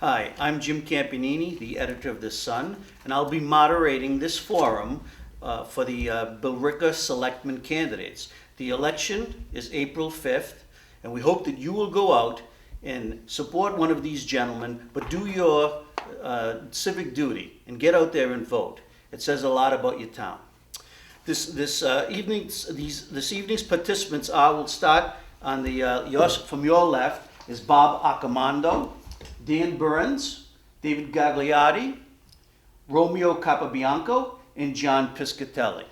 Hi, I'm Jim Campanini, the editor of The Sun, and I'll be moderating this forum for the Billerica Selectman candidates. The election is April 5th, and we hope that you will go out and support one of these gentlemen, but do your civic duty and get out there and vote. It says a lot about your town. This evening's participants will start on from your left is Bob Accomando, Dan Burns, David Gagliardi, Romeo Capabianco, and John Piscatelli.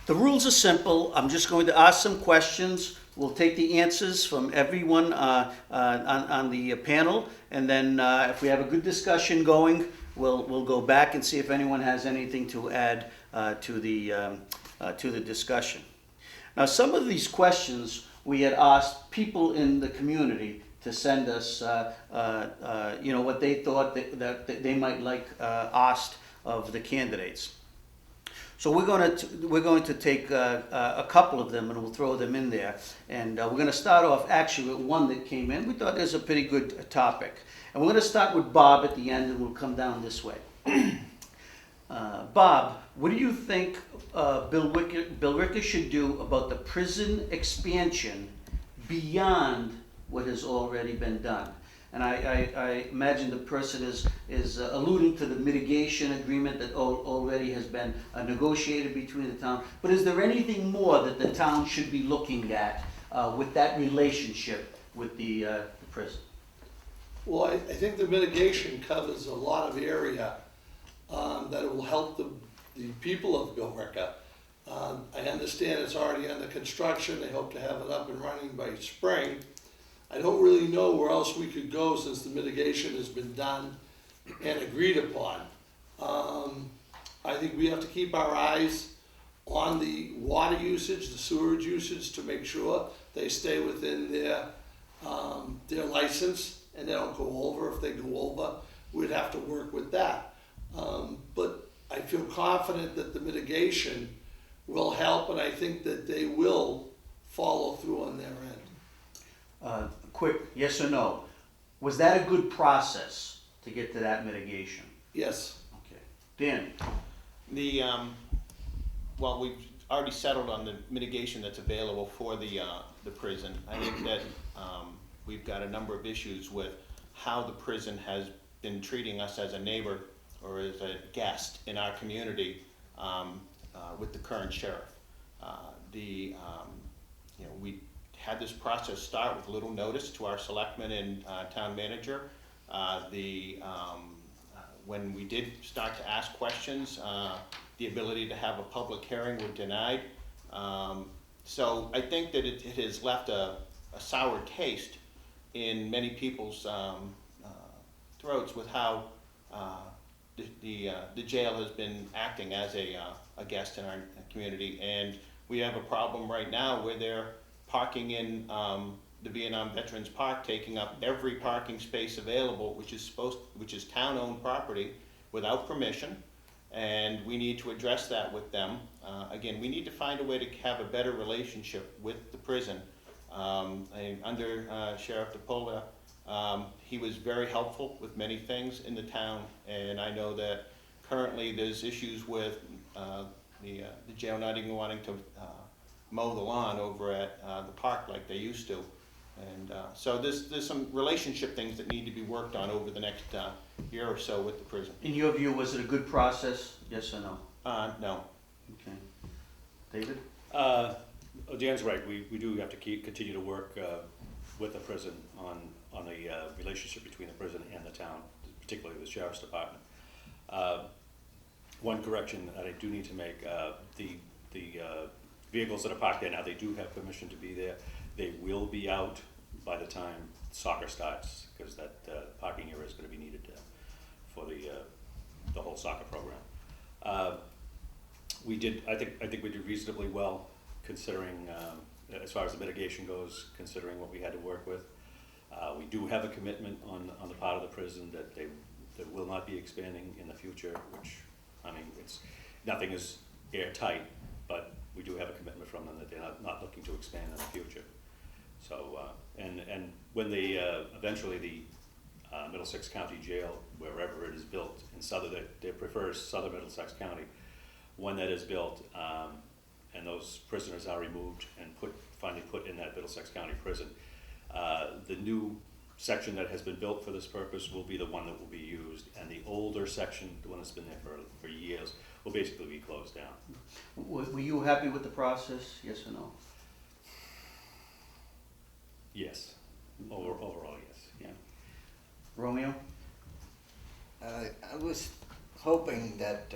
The rules are simple. I'm just going to ask some questions. We'll take the answers from everyone on the panel, and then if we have a good discussion going, we'll go back and see if anyone has anything to add to the discussion. Now, some of these questions we had asked people in the community to send us, what they thought that they might like asked of the candidates. So we're going to take a couple of them and we'll throw them in there. And we're going to start off actually with one that came in. We thought there's a pretty good topic. And we're going to start with Bob at the end and we'll come down this way. Bob, what do you think Billerica should do about the prison expansion beyond what has already been done? And I imagine the person is alluding to the mitigation agreement that already has been negotiated between the town. But is there anything more that the town should be looking at with that relationship with the prison? Well, I think the mitigation covers a lot of area that will help the people of Billerica. I understand it's already under construction. They hope to have it up and running by spring. I don't really know where else we could go since the mitigation has been done and agreed upon. I think we have to keep our eyes on the water usage, the sewerage usage, to make sure they stay within their license and they don't go over. If they go over, we'd have to work with that. But I feel confident that the mitigation will help, and I think that they will follow through on their end. Quick yes or no. Was that a good process to get to that mitigation? Yes. Okay. Dan? Well, we've already settled on the mitigation that's available for the prison. I think that we've got a number of issues with how the prison has been treating us as a neighbor or as a guest in our community with the current sheriff. We had this process start with little notice to our selectmen and town manager. When we did start to ask questions, the ability to have a public hearing were denied. So I think that it has left a sour taste in many people's throats with how the jail has been acting as a guest in our community. And we have a problem right now where they're parking in the Vietnam Veterans Park, taking up every parking space available, which is town-owned property without permission, and we need to address that with them. Again, we need to find a way to have a better relationship with the prison. Under Sheriff DePola, he was very helpful with many things in the town, and I know that currently there's issues with the jail not even wanting to mow the lawn over at the park like they used to. And so there's some relationship things that need to be worked on over the next year or so with the prison. In your view, was it a good process, yes or no? No. Okay. David? Dan's right. We do have to continue to work with the prison on the relationship between the prison and the town, particularly the sheriff's department. One correction that I do need to make, the vehicles that are parked there now, they do have permission to be there. They will be out by the time soccer starts, because that parking area is going to be needed for the whole soccer program. I think we did reasonably well, considering as far as the mitigation goes, considering what we had to work with. We do have a commitment on the part of the prison that they will not be expanding in the future, which, I mean, nothing is airtight, but we do have a commitment from them that they're not looking to expand in the future. So, and when they eventually the Middlesex County Jail, wherever it is built in they prefer southern Middlesex County, when that is built, and those prisoners are removed and finally put in that Middlesex County prison. The new section that has been built for this purpose will be the one that will be used, and the older section, the one that's been there for years, will basically be closed down. Were you happy with the process, yes or no? Yes, overall, yes. Yeah. Romeo? I was hoping that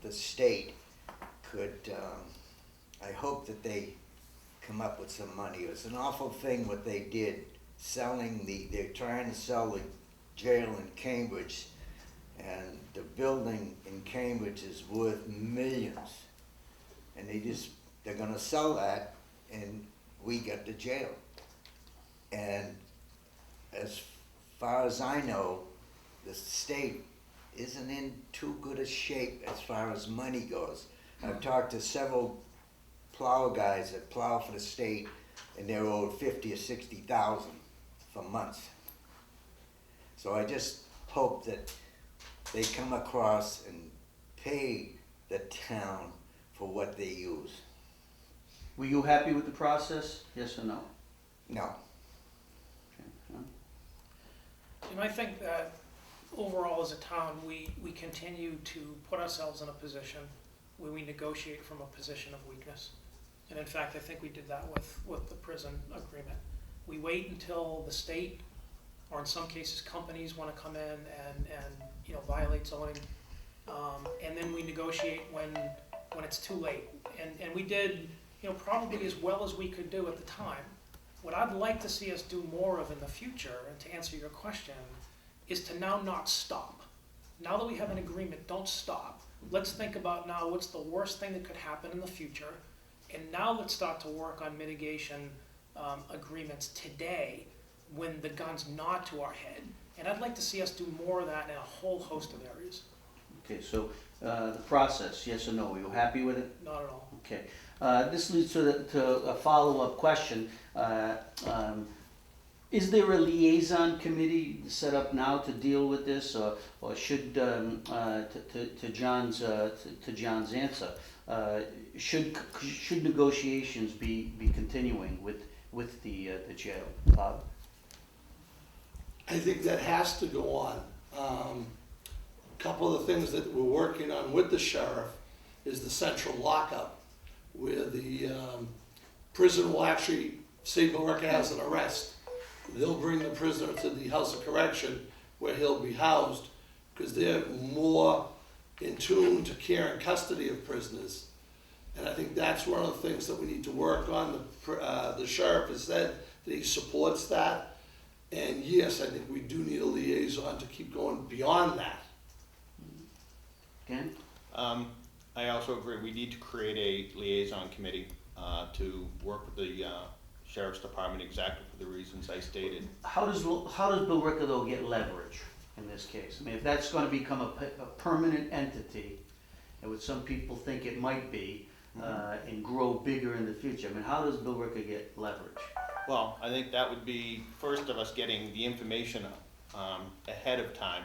the state could, I hope that they come up with some money. It was an awful thing what they did, they're trying to sell the jail in Cambridge, and the building in Cambridge is worth millions. And they're gonna sell that, and we get the jail. And as far as I know, the state isn't in too good a shape as far as money goes. I've talked to several plow guys that plow for the state, and they're owed 50 or 60,000 for months. So I just hope that they come across and pay the town for what they use. Were you happy with the process, yes or no? No. Okay, John? And I think that overall as a town, we continue to put ourselves in a position where we negotiate from a position of weakness. And in fact, I think we did that with the prison agreement. We wait until the state, or in some cases companies, want to come in and violate zoning, and then we negotiate when it's too late. And we did probably as well as we could do at the time. What I'd like to see us do more of in the future, and to answer your question, is to now not stop. Now that we have an agreement, don't stop. Let's think about now what's the worst thing that could happen in the future, and now let's start to work on mitigation agreements today when the gun's not to our head. And I'd like to see us do more of that in a whole host of areas. Okay, so the process, yes or no? Were you happy with it? Not at all. Okay. This leads to a follow-up question. Is there a liaison committee set up now to deal with this, or should to John's answer, should negotiations be continuing with the jail? Bob? I think that has to go on. Couple of the things that we're working on with the sheriff is the central lockup, where the prison will actually, say Billerica has an arrest, they'll bring the prisoner to the House of Correction where he'll be housed, because they're more in tune to care and custody of prisoners. And I think that's one of the things that we need to work on. The sheriff has said that he supports that. And yes, I think we do need a liaison to keep going beyond that. Ken? I also agree, we need to create a liaison committee to work with the Sheriff's Department exactly for the reasons I stated. How does Billerica though get leverage in this case? I mean, if that's going to become a permanent entity, and what some people think it might be, and grow bigger in the future, I mean, how does Billerica get leverage? Well, I think that would be, first of us getting the information ahead of time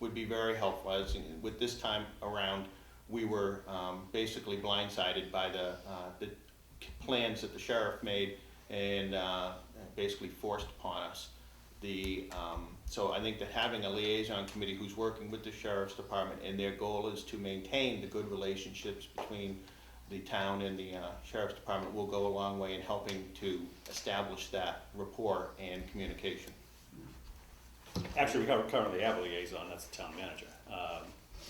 would be very helpful. As with this time around, we were basically blindsided by the plans that the sheriff made and basically forced upon us. So I think that having a liaison committee who's working with the Sheriff's Department, and their goal is to maintain the good relationships between the town and the Sheriff's Department, will go a long way in helping to establish that rapport and communication. Actually, we currently have a liaison, that's the town manager.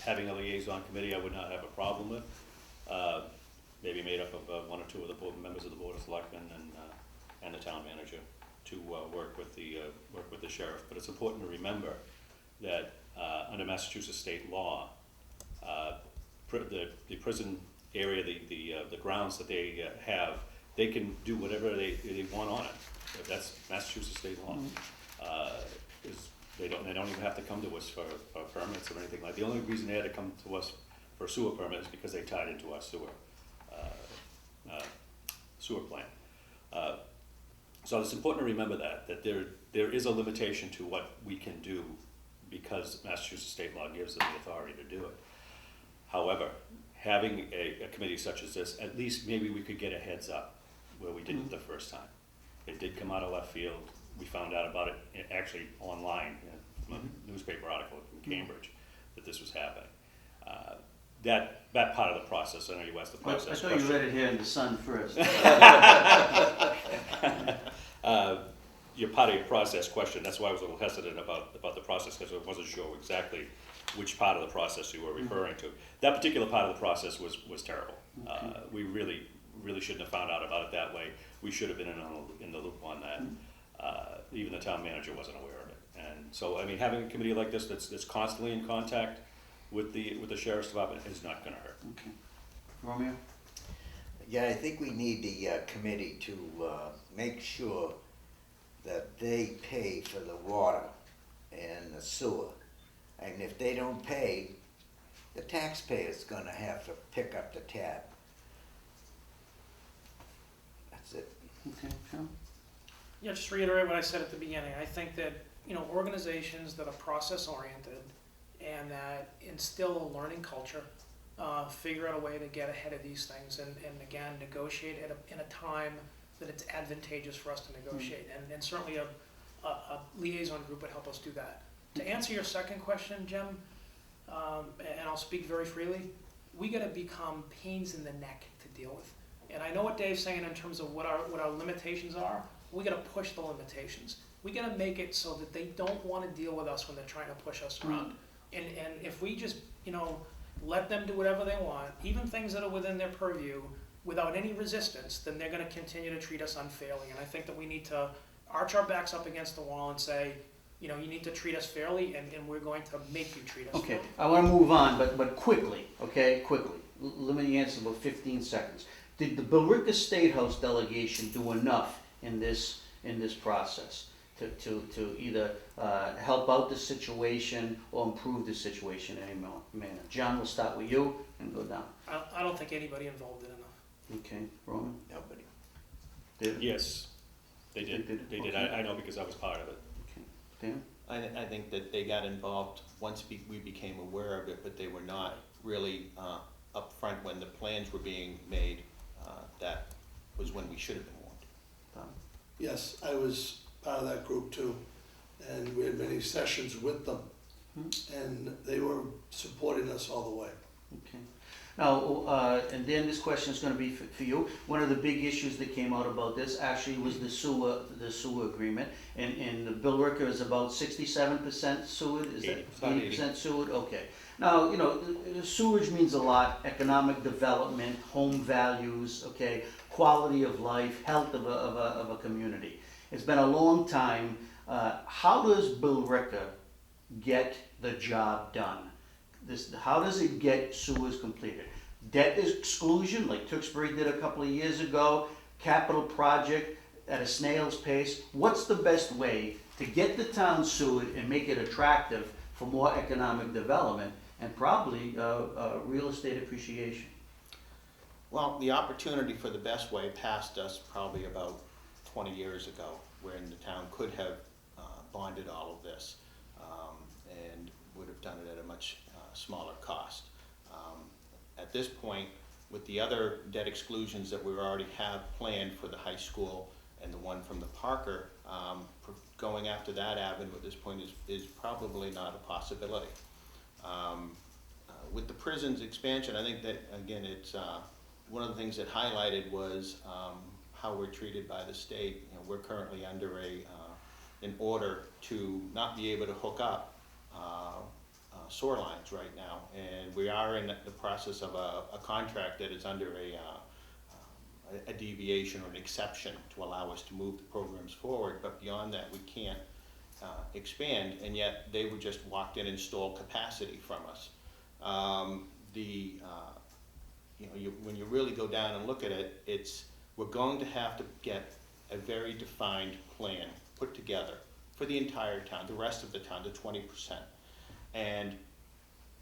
Having a liaison committee, I would not have a problem with. Maybe made up of one or two of the members of the Board of Selectmen and the town manager to work with the sheriff. But it's important to remember that under Massachusetts state law, the prison area, the grounds that they have, they can do whatever they want on it. That's Massachusetts state law. They don't even have to come to us for permits or anything like that. The only reason they had to come to us for a sewer permit is because they tied into our sewer plant. So it's important to remember that there is a limitation to what we can do because Massachusetts state law gives them the authority to do it. However, having a committee such as this, at least maybe we could get a heads up where we didn't the first time. It did come out of left field. We found out about it actually online, from a newspaper article from Cambridge, that this was happening. That part of the process, I know you asked the I process thought you question. read it here in the Sun first. Your part of your process question, that's why I was a little hesitant about the process, because I wasn't sure exactly which part of the process you were referring to. That particular part of the process was terrible. We really shouldn't have found out about it that way. We should have been in the loop on that. Even the town manager wasn't aware of it. And so, I mean, having a committee like this that's constantly in contact with the sheriff's department is not gonna hurt. Okay. Romeo? Yeah, I think we need the committee to make sure that they pay for the water and the sewer. And if they don't pay, the taxpayer's gonna have to pick up the tab. That's it. Okay, Sean? Yeah, just to reiterate what I said at the beginning, I think that, organizations that are process-oriented and that instill a learning culture, figure out a way to get ahead of these things and again, negotiate in a time that it's advantageous for us to negotiate. And certainly a liaison group would help us do that. To answer your second question, Jim, and I'll speak very freely, we gotta become pains in the neck to deal with. And I know what Dave's saying in terms of what our limitations are. We gotta push the limitations. We gotta make it so that they don't wanna deal with us when they're trying to push us around. And if we just, let them do whatever they want, even things that are within their purview, without any resistance, then they're gonna continue to treat us unfairly. And I think that we need to arch our backs up against the wall and say, you need to treat us fairly, and we're going to make you treat us Okay, fairly. I want to move on, but quickly, okay, quickly. Limit the answer to about 15 seconds. Did the Billerica State House delegation do enough in this process to either help out the situation or improve the situation in any manner? John, we'll start with you and go down. I don't think anybody involved did enough. Okay, Roman? Nobody. David? Yes, they did. They did. Okay. I know because I was part of it. Okay, Dan? I think that they got involved once we became aware of it, but they were not really upfront when the plans were being made. That was when we should have been warned. Tom? Yes, I was part of that group too, and we had many sessions with them, and they were supporting us all the way. Okay. Now, and then this question is going to be for you. One of the big issues that came out about this actually was the sewer agreement, and the Billerica is about 67% sewered. Is that 80% sewered? Okay. Now, sewage means a lot: economic development, home values, okay, quality of life, health of a community. It's been a long time. How does Billerica get the job done? How does it get sewers completed? Debt exclusion, like Tewksbury did a couple of years ago, capital project at a snail's pace. What's the best way to get the town sewered and make it attractive for more economic development and probably real estate appreciation? Well, the opportunity for the best way passed us probably about 20 years ago, when the town could have bonded all of this and would have done it at a much smaller cost. At this point, with the other debt exclusions that we already have planned for the high school and the one from the Parker, going after that avenue at this point is probably not a possibility. With the prison's expansion, I think that, again, it's one of the things that highlighted was how we're treated by the state. We're currently under an order to not be able to hook up sewer lines right now, and we are in the process of a contract that is under a deviation or an exception to allow us to move the programs forward, but beyond that we can't expand, and yet they would just walked in and stole capacity from us. When you really go down and look at it, we're going to have to get a very defined plan put together for the entire town, the rest of the town, the 20%, and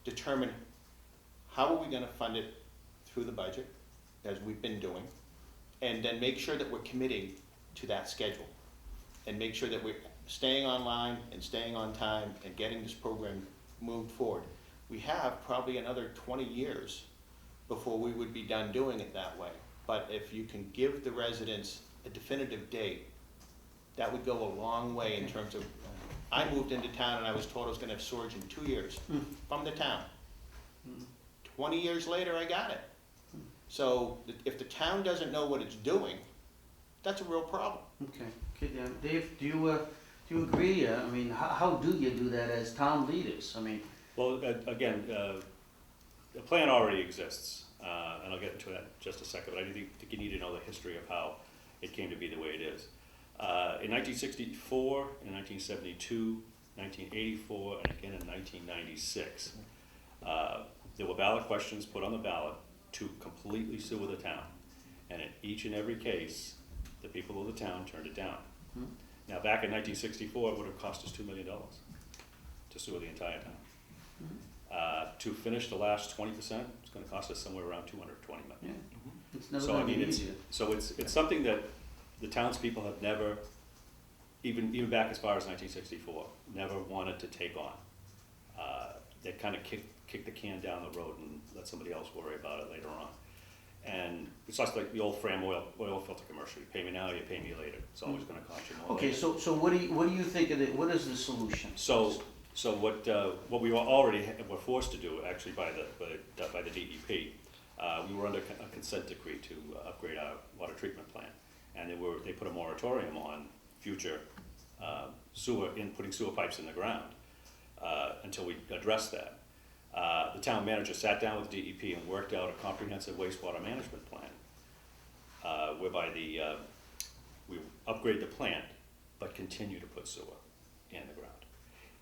determine how are we going to fund it through the budget, as we've been doing, and then make sure that we're committing to that schedule, and make sure that we're staying online and staying on time and getting this program moved forward. We have probably another 20 years before we would be done doing it that way. But if you can give the residents a definitive date, that would go a long way in terms of, I moved into town and I was told I was gonna have sewage in 2 years from the town. 20 years later, I got it. So if the town doesn't know what it's doing, that's a real problem. Okay, okay, Dave, do you agree? I mean, how do you do that as town leaders? I mean, Well, again, the plan already exists, and I'll get into that in just a second, but I think you need to know the history of how it came to be the way it is. In 1964, in 1972, 1984, and again in 1996, there were ballot questions put on the ballot to completely sewer the town. And in each and every case, the people of the town turned it down. Now, back in 1964, it would have cost us $2 million to sewer the entire town. To finish the last 20%, it's gonna cost us somewhere around $220 million. it's never So I gonna be mean, it's, easier. so it's something that the townspeople have never, even back as far as 1964, never wanted to take on. They kind of kick the can down the road and let somebody else worry about it later on. And it's just like the old Fram oil filter commercial, you pay me now, you pay me later, it's always gonna cost you more Okay, later. so what do you think of it, what is the solution? So what we were forced to do, actually by the DEP, we were under a consent decree to upgrade our water treatment plant. And they put a moratorium on future putting sewer pipes in the ground until we addressed that. The town manager sat down with DEP and worked out a comprehensive wastewater management plan, whereby we upgrade the plant, but continue to put sewer in the ground.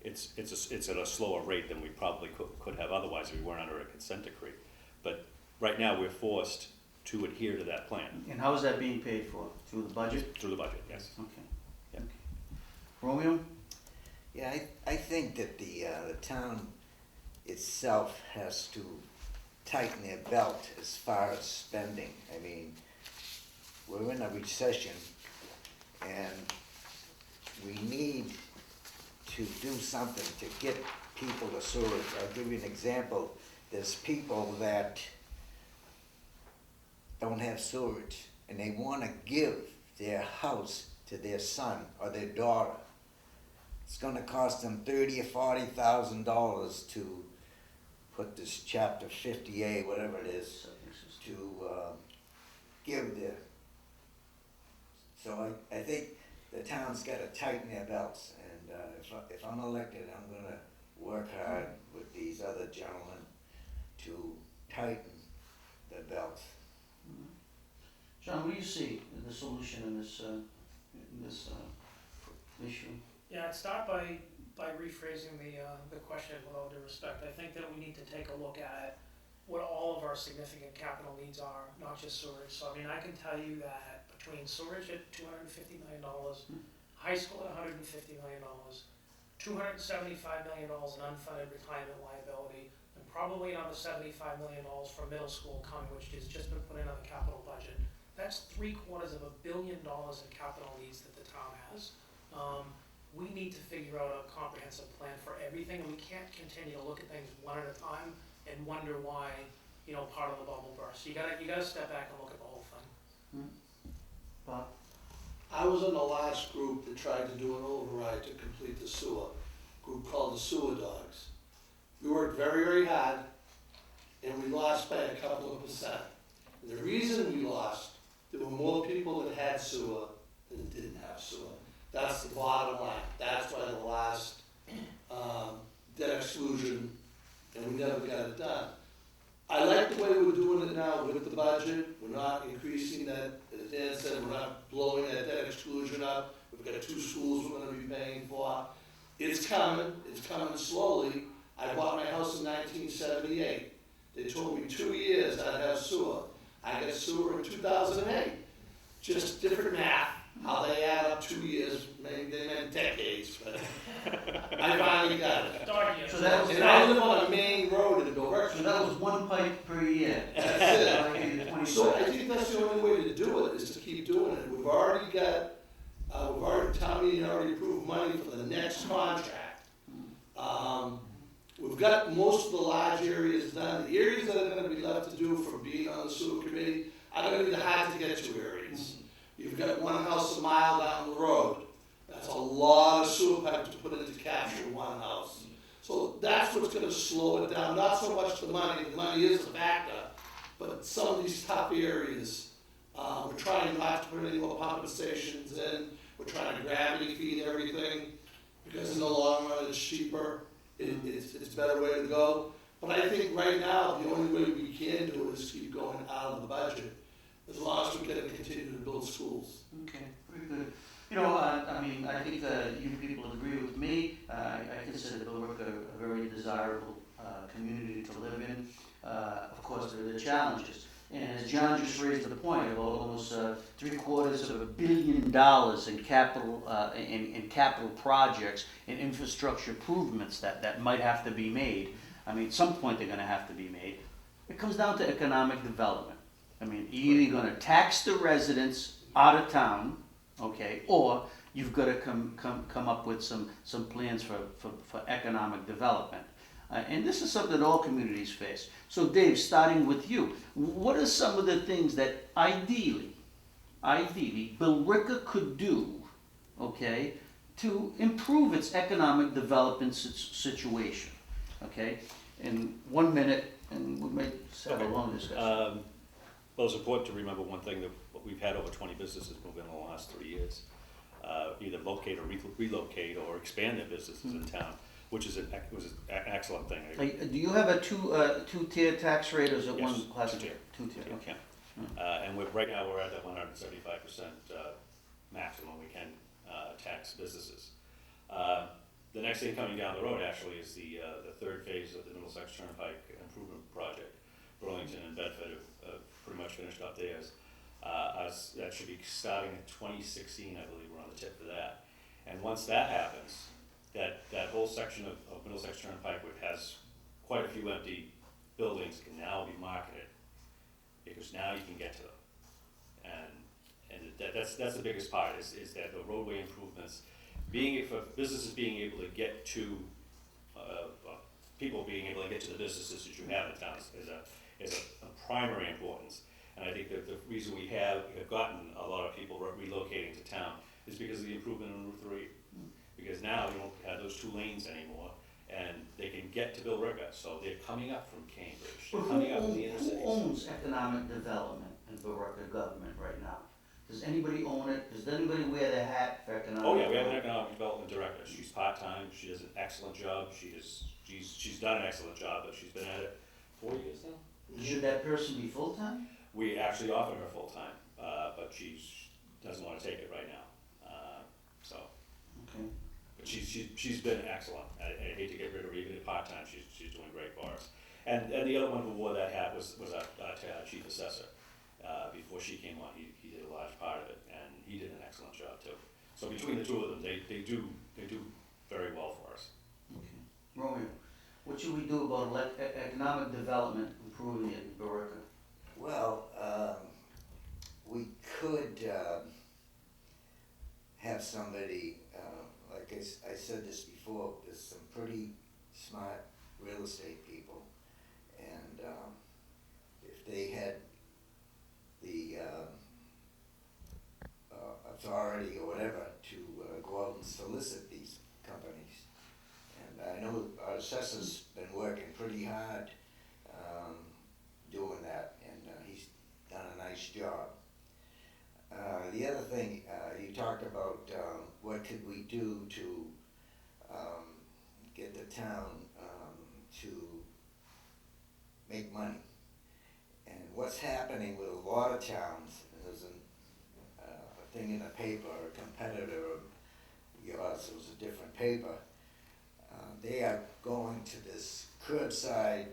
It's at a slower rate than we probably could have otherwise if we weren't under a consent decree. But right now, we're forced to adhere to that plan. And how is that being paid for? Through the budget? Through the budget, yes. Okay. Yeah. Okay. Romeo? Yeah, I think that the town itself has to tighten their belt as far as spending. I mean, we're in a recession, and we need to do something to get people to sewage. I'll give you an example. There's people that don't have sewage, and they want to give their house to their son or their daughter. It's going to cost them $30,000 or $40,000 to put this Chapter 50A, whatever it is, to give their. So I think the town's got to tighten their belts, and if I'm elected, I'm going to work hard with these other gentlemen to tighten the belts. John, what do you see the solution in this issue? Yeah, I'd start by rephrasing the question with all due respect. I think that we need to take a look at what all of our significant capital needs are, not just sewage. So I mean, I can tell you that between sewage at $250 million, high school at $150 million, $275 million in unfunded retirement liability, and probably another $75 million for middle school coming, which has just been put in on the capital budget. That's $750 million in capital needs that the town has. We need to figure out a comprehensive plan for everything, and we can't continue to look at things one at a time and wonder why, part of the bubble burst. You gotta step back and look at the whole thing. Bob? I was in the last group that tried to do an override to complete the sewer, group called the Sewer Dogs. We worked very, very hard, and we lost by a couple of percent. And the reason we lost, there were more people that had sewer than didn't have sewer. That's the bottom line. That's why the last debt exclusion, and we never got it done. I like the way we're doing it now with the budget. We're not increasing that, as Dan said, we're not blowing that debt exclusion up. We've got 2 schools we're gonna be paying for. It's coming slowly. I bought my house in 1978. They told me 2 years I'd have sewer. I got sewer in 2008. Just different math, how they add up 2 years, maybe they meant decades, but I finally got it. So that was, And I live on a main road in Billerica. so that was 1 pipe per year. That's it. So I think that's the only way to do it, is to keep doing it. We've already got Town meeting already approved money for the next contract. We've got most of the large areas done. The areas that are gonna be left to do for being on the sewer committee are gonna be the hard to get to areas. You've got one house a mile down the road. That's a lot of sewer pipe to put in to capture one house. So that's what's gonna slow it down, not so much the money is a factor, but some of these tough areas, we're trying not to put any more pumping stations in, we're trying to gravity feed everything, because in the long run, it's cheaper, it's a better way to go. But I think right now, the only way we can do it is keep going out of the budget, as long as we can continue to build schools. Okay, very good. You know, I mean, I think you people agree with me. I consider Billerica a very desirable community to live in. Of course, there are the challenges. And as John just raised the point of almost $750 million in capital projects and infrastructure improvements that might have to be made. I mean, at some point they're going to have to be made. It comes down to economic development. I mean, you're either going to tax the residents out of town, okay, or you've got to come up with some plans for economic development. And this is something that all communities face. So Dave, starting with you, what are some of the things that ideally Billerica could do, okay, to improve its economic development situation, okay? In 1 minute, and we may have a long discussion. Well, it's important to remember one thing, that we've had over 20 businesses move in the last 3 years. Either locate or relocate or expand their businesses in town, which was an excellent thing. Do you have a two-tier tax rate, or is it Yes, one class? two-tier. Two-tier, okay. And right now, we're at that 175% maximum we can tax businesses. The next thing coming down the road actually is the third phase of the Middlesex Turnpike Improvement Project. Burlington and Bedford have pretty much finished up theirs. That should be starting in 2016, I believe we're on the tip for that. And once that happens, that whole section of Middlesex Turnpike, which has quite a few empty buildings, can now be marketed, because now you can get to them. And that's the biggest part, is that the roadway improvements, for businesses being able to get to, people being able to get to the businesses that you have in town is a primary importance. And I think that the reason we have gotten a lot of people relocating to town is because of the improvement on Route 3. Because now you don't have those 2 lanes anymore, and they can get to Billerica, so they're coming up from Cambridge, they're coming up from the inner cities. Who owns economic development in Billerica government right now? Does anybody own it? Does anybody wear the hat for economic? Oh yeah, we have an economic development director. She's part-time, she does an excellent job, she's done an excellent job, but she's been at it 4 years now. Should that person be full-time? We actually offered her full-time, but she doesn't want to take it right now, so. Okay. But she's been excellent. I hate to get rid of her, even at part-time, she's doing great for us. And the other one who wore that hat was our chief assessor. Before she came on, he did a large part of it, and he did an excellent job too. So between the two of them, they do very well for us. Okay. Romeo, what should we do about economic development improving it in Billerica? Well, we could have somebody, like I said this before, there's some pretty smart real estate people, and if they had the authority or whatever to go out and solicit these companies. And I know our assessor's been working pretty hard doing that, and he's done a nice job. The other thing, you talked about what could we do to get the town to make money. And what's happening with a lot of towns, and there's a thing in the paper, a competitor of yours, it was a different paper, they are going to this curbside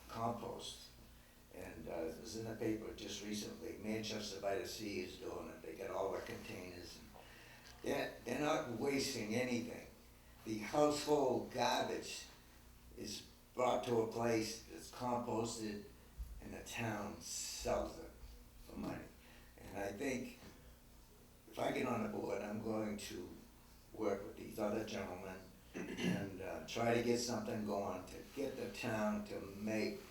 compost. And it was in the paper just recently, Manchester by the Sea is doing it, they got all the containers. They're not wasting anything. The household garbage is brought to a place that's composted, and the town sells it for money. And I think if I get on the board, I'm going to work with these other gentlemen and try to get something going to get the town to make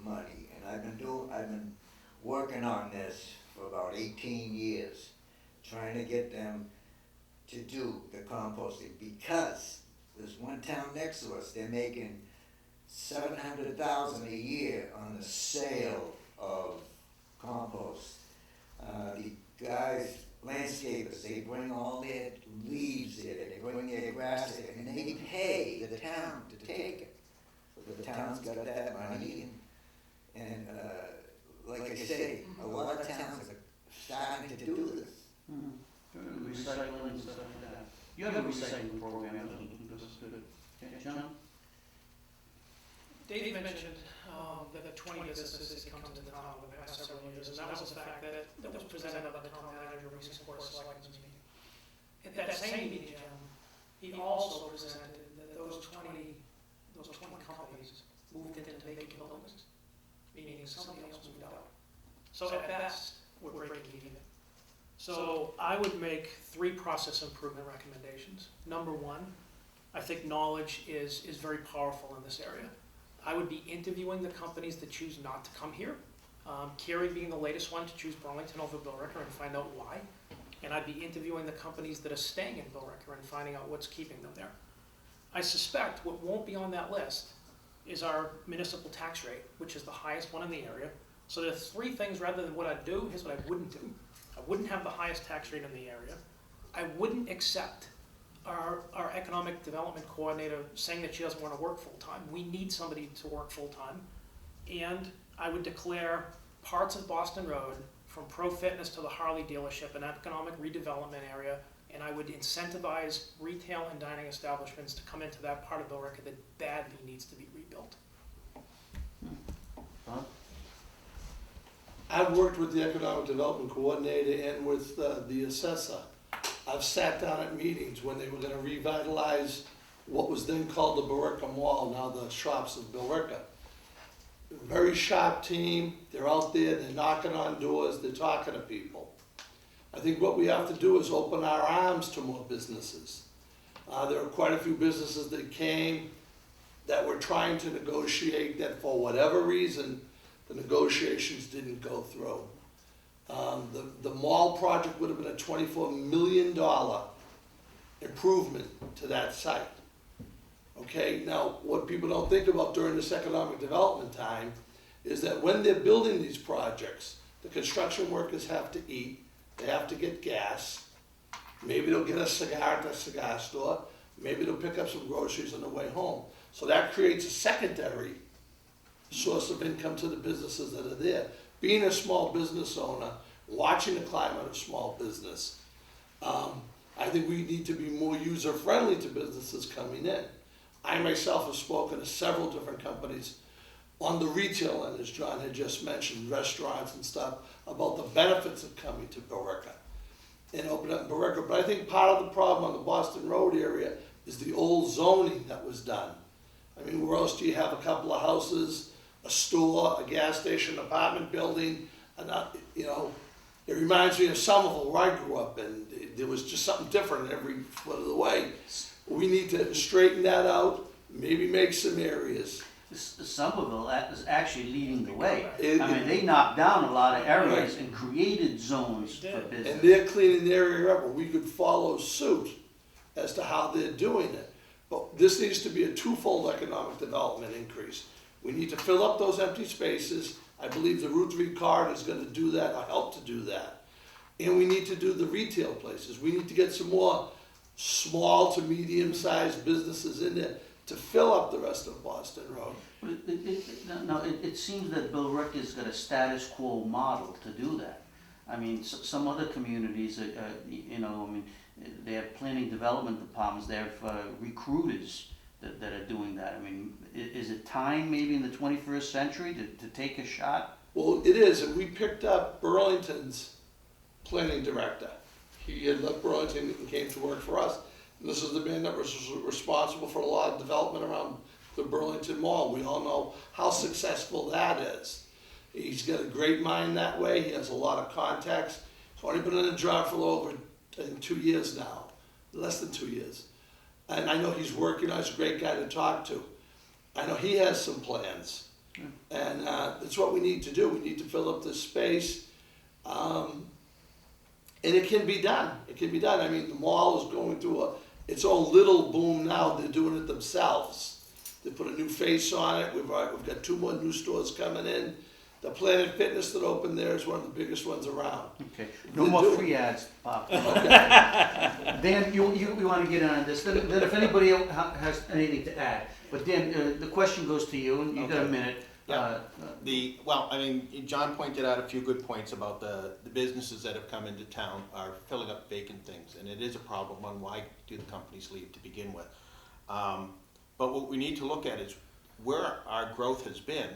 money. And I've been working on this for about 18 years, trying to get them to do the composting, because there's one town next to us, they're making $700,000 a year on the sale of compost. The guys, landscapers, they bring all their leaves there, they bring their grass there, and they pay the town to take it. So the town's got that money, and like I say, a lot of towns are starting to do this. Recycling and stuff like that. You have a recycling program, this is good. Okay, John? Dave mentioned the 20 businesses that come to the town over the past several years, and that was a fact that was presented by the town manager recent Board of Selectmen's meeting. At that same meeting, he also presented that those 20 companies moved into vacant buildings, meaning somebody else moved out. So at best, we're breaking even. So I would make 3 process improvement recommendations. Number 1, I think knowledge is very powerful in this area. I would be interviewing the companies that choose not to come here. Cary being the latest one to choose Burlington over Billerica and find out why. And I'd be interviewing the companies that are staying in Billerica and finding out what's keeping them there. I suspect what won't be on that list is our municipal tax rate, which is the highest one in the area. So there's 3 things rather than what I'd do. Here's what I wouldn't do. I wouldn't have the highest tax rate in the area. I wouldn't accept our economic development coordinator saying that she doesn't want to work full-time. We need somebody to work full-time. And I would declare parts of Boston Road, from Pro Fitness to the Harley dealership, an economic redevelopment area, and I would incentivize retail and dining establishments to come into that part of Billerica that badly needs to be rebuilt. Bob? I've worked with the Economic Development Coordinator and with the assessor. I've sat down at meetings when they were gonna revitalize what was then called the Billerica Mall, now the Shops of Billerica. Very sharp team, they're out there, they're knocking on doors, they're talking to people. I think what we have to do is open our arms to more businesses. There are quite a few businesses that came that were trying to negotiate that for whatever reason, the negotiations didn't go through. The mall project would have been a $24 million improvement to that site. Okay, now what people don't think about during this economic development time is that when they're building these projects, the construction workers have to eat, they have to get gas, maybe they'll get a cigar at the cigar store, maybe they'll pick up some groceries on the way home. So that creates a secondary source of income to the businesses that are there. Being a small business owner, watching the climate of small business, I think we need to be more user-friendly to businesses coming in. I myself have spoken to several different companies on the retail end, as John had just mentioned, restaurants and stuff, about the benefits of coming to Billerica and opening up in Billerica. But I think part of the problem on the Boston Road area is the old zoning that was done. I mean, where else do you have a couple of houses, a store, a gas station, apartment building, and you know, it reminds me of Somerville where I grew up, and there was just something different every foot of the way. We need to straighten that out, maybe make some areas. Somerville is actually leading the way. I mean, they knocked down a lot of areas and created zones for business. And they're cleaning the area up, and we could follow suit as to how they're doing it. But this needs to be a twofold economic development increase. We need to fill up those empty spaces. I believe the Route 3 card is gonna do that, or help to do that. And we need to do the retail places. We need to get some more small to medium-sized businesses in there to fill up the rest of Boston Road. It seems that Billerica's got a status quo model to do that. I mean, some other communities, you know, I mean, they have planning development departments, they have recruiters that are doing that. I mean, is it time maybe in the 21st century to take a shot? Well, it is, and we picked up Burlington's planning director. He had left Burlington and came to work for us. And this is the man that was responsible for a lot of development around the Burlington Mall. We all know how successful that is. He's got a great mind that way. He has a lot of contacts. He's only been in the job for over in 2 years now, less than 2 years. And I know he's working on it. He's a great guy to talk to. I know he has some plans. And that's what we need to do. We need to fill up this space. And it can be done. It can be done. I mean, the mall is going through its own little boom now. They're doing it themselves. They put a new face on it. We've got 2 more new stores coming in. The Planet Fitness that opened there is one of the biggest ones around. Okay, no more free ads, Bob. Dan, you want to get in on this, then if anybody else has anything to add. But Dan, the question goes to you, and you got a Okay. minute. Yeah. Well, I mean, John pointed out a few good points about the businesses that have come into town are filling up vacant things, and it is a problem on why do the companies leave to begin with. But what we need to look at is where our growth has been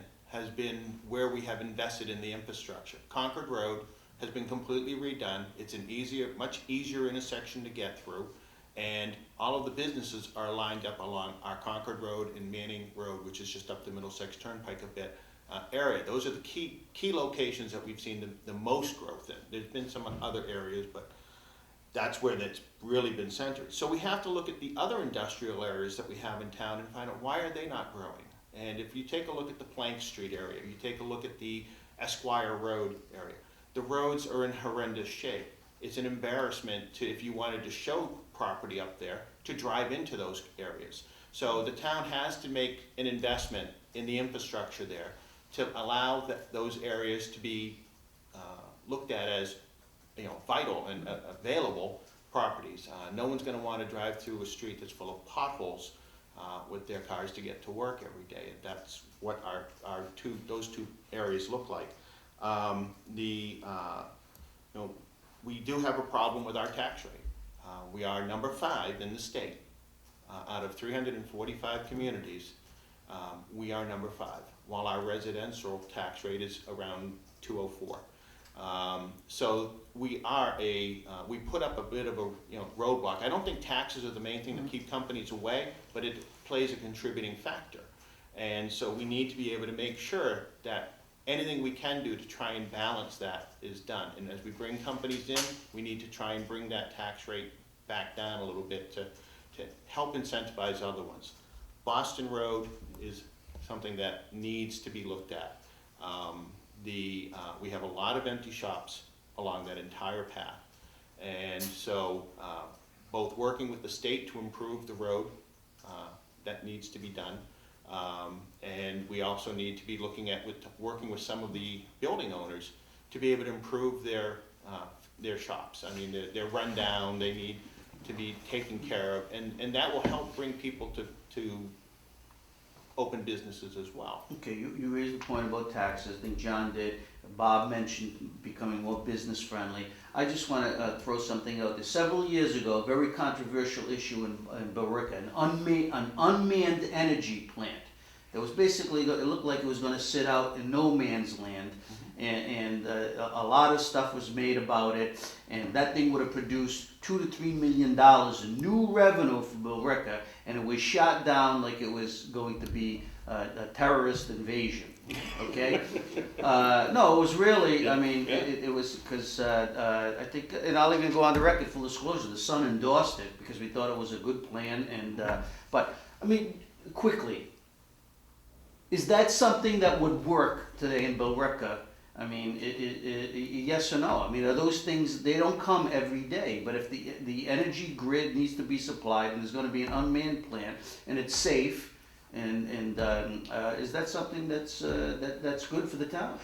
where we have invested in the infrastructure. Concord Road has been completely redone. It's an much easier intersection to get through, and all of the businesses are lined up along our Concord Road and Manning Road, which is just up the Middlesex Turnpike a bit, area. Those are the key locations that we've seen the most growth in. There's been some other areas, but that's where that's really been centered. So we have to look at the other industrial areas that we have in town and find out why are they not growing. And if you take a look at the Plank Street area, you take a look at the Esquire Road area, the roads are in horrendous shape. It's an embarrassment to, if you wanted to show property up there, to drive into those areas. So the town has to make an investment in the infrastructure there to allow those areas to be looked at as, vital and available properties. No one's going to want to drive through a street that's full of potholes with their cars to get to work every day. And that's what those two areas look like. We do have a problem with our tax rate. We are number 5 in the state. Out of 345 communities, we are number 5, while our residential tax rate is around 204. So we are we put up a bit of a roadblock. I don't think taxes are the main thing to keep companies away, but it plays a contributing factor. And so we need to be able to make sure that anything we can do to try and balance that is done. And as we bring companies in, we need to try and bring that tax rate back down a little bit to help incentivize other ones. Boston Road is something that needs to be looked at. We have a lot of empty shops along that entire path. And so both working with the state to improve the road, that needs to be done. And we also need to be looking at working with some of the building owners to be able to improve their shops. I mean, they're run down, they need to be taken care of, and that will help bring people to open businesses as well. Okay, you raised the point about taxes. I think John did. Bob mentioned becoming more business friendly. I just want to throw something out there. Several years ago, a very controversial issue in Billerica, an unmanned energy plant. It was basically, it looked like it was going to sit out in no man's land, and a lot of stuff was made about it, and that thing would have produced $2 to $3 million in new revenue for Billerica, and it was shot down like it was going to be a terrorist invasion. Okay? No, it was really, I mean, it was because I think, and I'll even go on the record, full disclosure, the Sun endorsed it because we thought it was a good plan, and but, I mean, quickly, is that something that would work today in Billerica? I mean, yes or no? I mean, are those things, they don't come every day, but if the energy grid needs to be supplied and there's going to be an unmanned plant and it's safe, and is that something that's good for the town?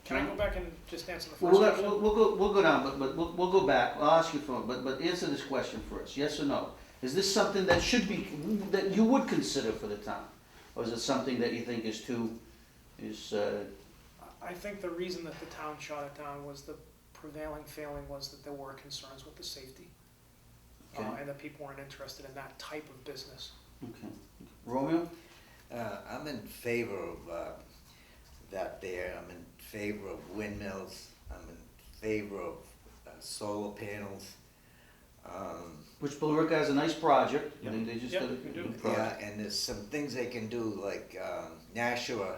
Can I go back and just answer the first We'll question? go down, but we'll go back. I'll ask you for, but answer this question first. Yes or no? Is this something that should be, that you would consider for the town, or is it something that you think is too, I think the reason that the town shot it down was the prevailing feeling was that there were concerns with the safety. Okay. And that people weren't interested in that type of business. Okay. Romeo? I'm in favor of that there. I'm in favor of windmills. I'm in favor of solar panels. Which Billerica has a nice project. Yep. They just Yep, did a we do. good project. Yeah, and there's some things they can do, like Nashua,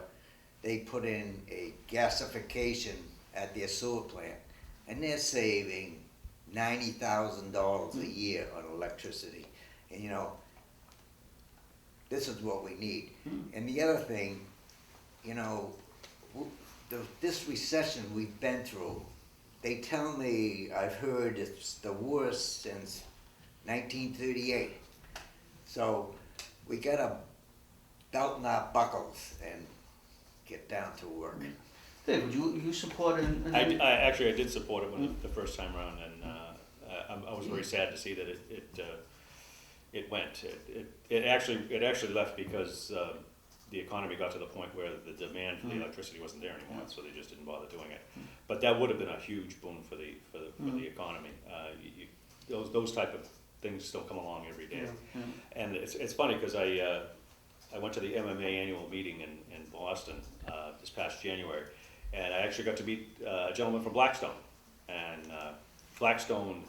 they put in a gasification at their sewer plant, and they're saving $90,000 a year on electricity. And you know, this is what we need. And the other thing, you know, this recession we've been through, they tell me, I've heard it's the worst since 1938. So we gotta belt our buckles and get down to work. Dave, would you support an? I actually, I did support it when the first time around, and I was very sad to see that it went. It actually left because the economy got to the point where the demand for the electricity wasn't there anymore, so they just didn't bother doing it. But that would have been a huge boon for the economy. Those type of things don't come along every day. And it's funny because I went to the MMA annual meeting in Boston this past January, and I actually got to meet a gentleman from Blackstone. And Blackstone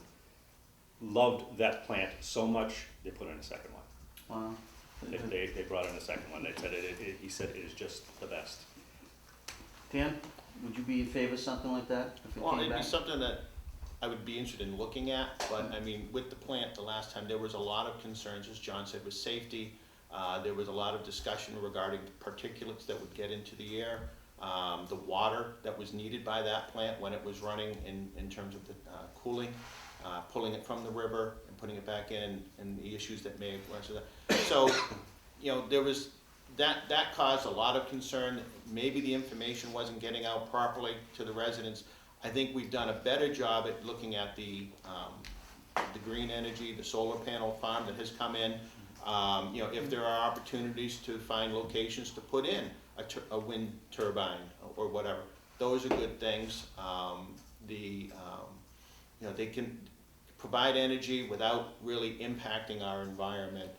loved that plant so much, they put in a second one. Wow. They brought in a second one. They said he said it is just the best. Dan, would you be in favor of something like that if it Well, came it'd be back? something that I would be interested in looking at, but I mean, with the plant the last time, there was a lot of concerns, as John said, with safety. There was a lot of discussion regarding particulates that would get into the air, the water that was needed by that plant when it was running in terms of the cooling, pulling it from the river and putting it back in, and the issues that may have run to that. So, you know, there was, that caused a lot of concern. Maybe the information wasn't getting out properly to the residents. I think we've done a better job at looking at the green energy, the solar panel farm that has come in. You know, if there are opportunities to find locations to put in a wind turbine or whatever, those are good things. You know, they can provide energy without really impacting our environment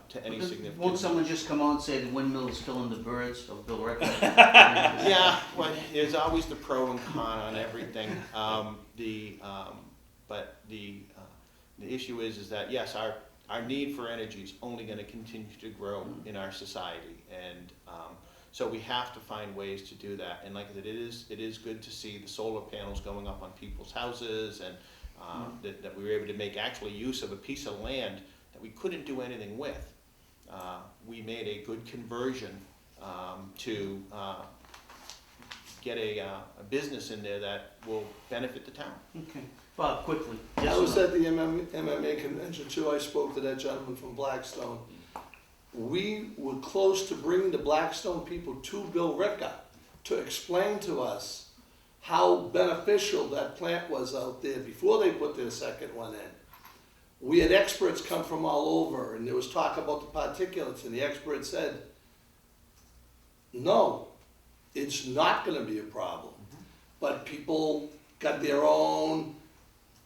to any significant. Won't someone just come on and say the windmill is killing the birds of Bill Ricker? Yeah, well, there's always the pro and con on everything. But the issue is that yes, our need for energy is only going to continue to grow in our society, and so we have to find ways to do that. And like I said, it is good to see the solar panels going up on people's houses, and that we were able to make actually use of a piece of land that we couldn't do anything with. We made a good conversion to get a business in there that will benefit the town. Okay, Bob, quickly. I was at the MMA convention too. I spoke to that gentleman from Blackstone. We were close to bringing the Blackstone people to Bill Ricker to explain to us how beneficial that plant was out there before they put their second one in. We had experts come from all over, and there was talk about the particulates, and the expert said, no, it's not going to be a problem. But people got their own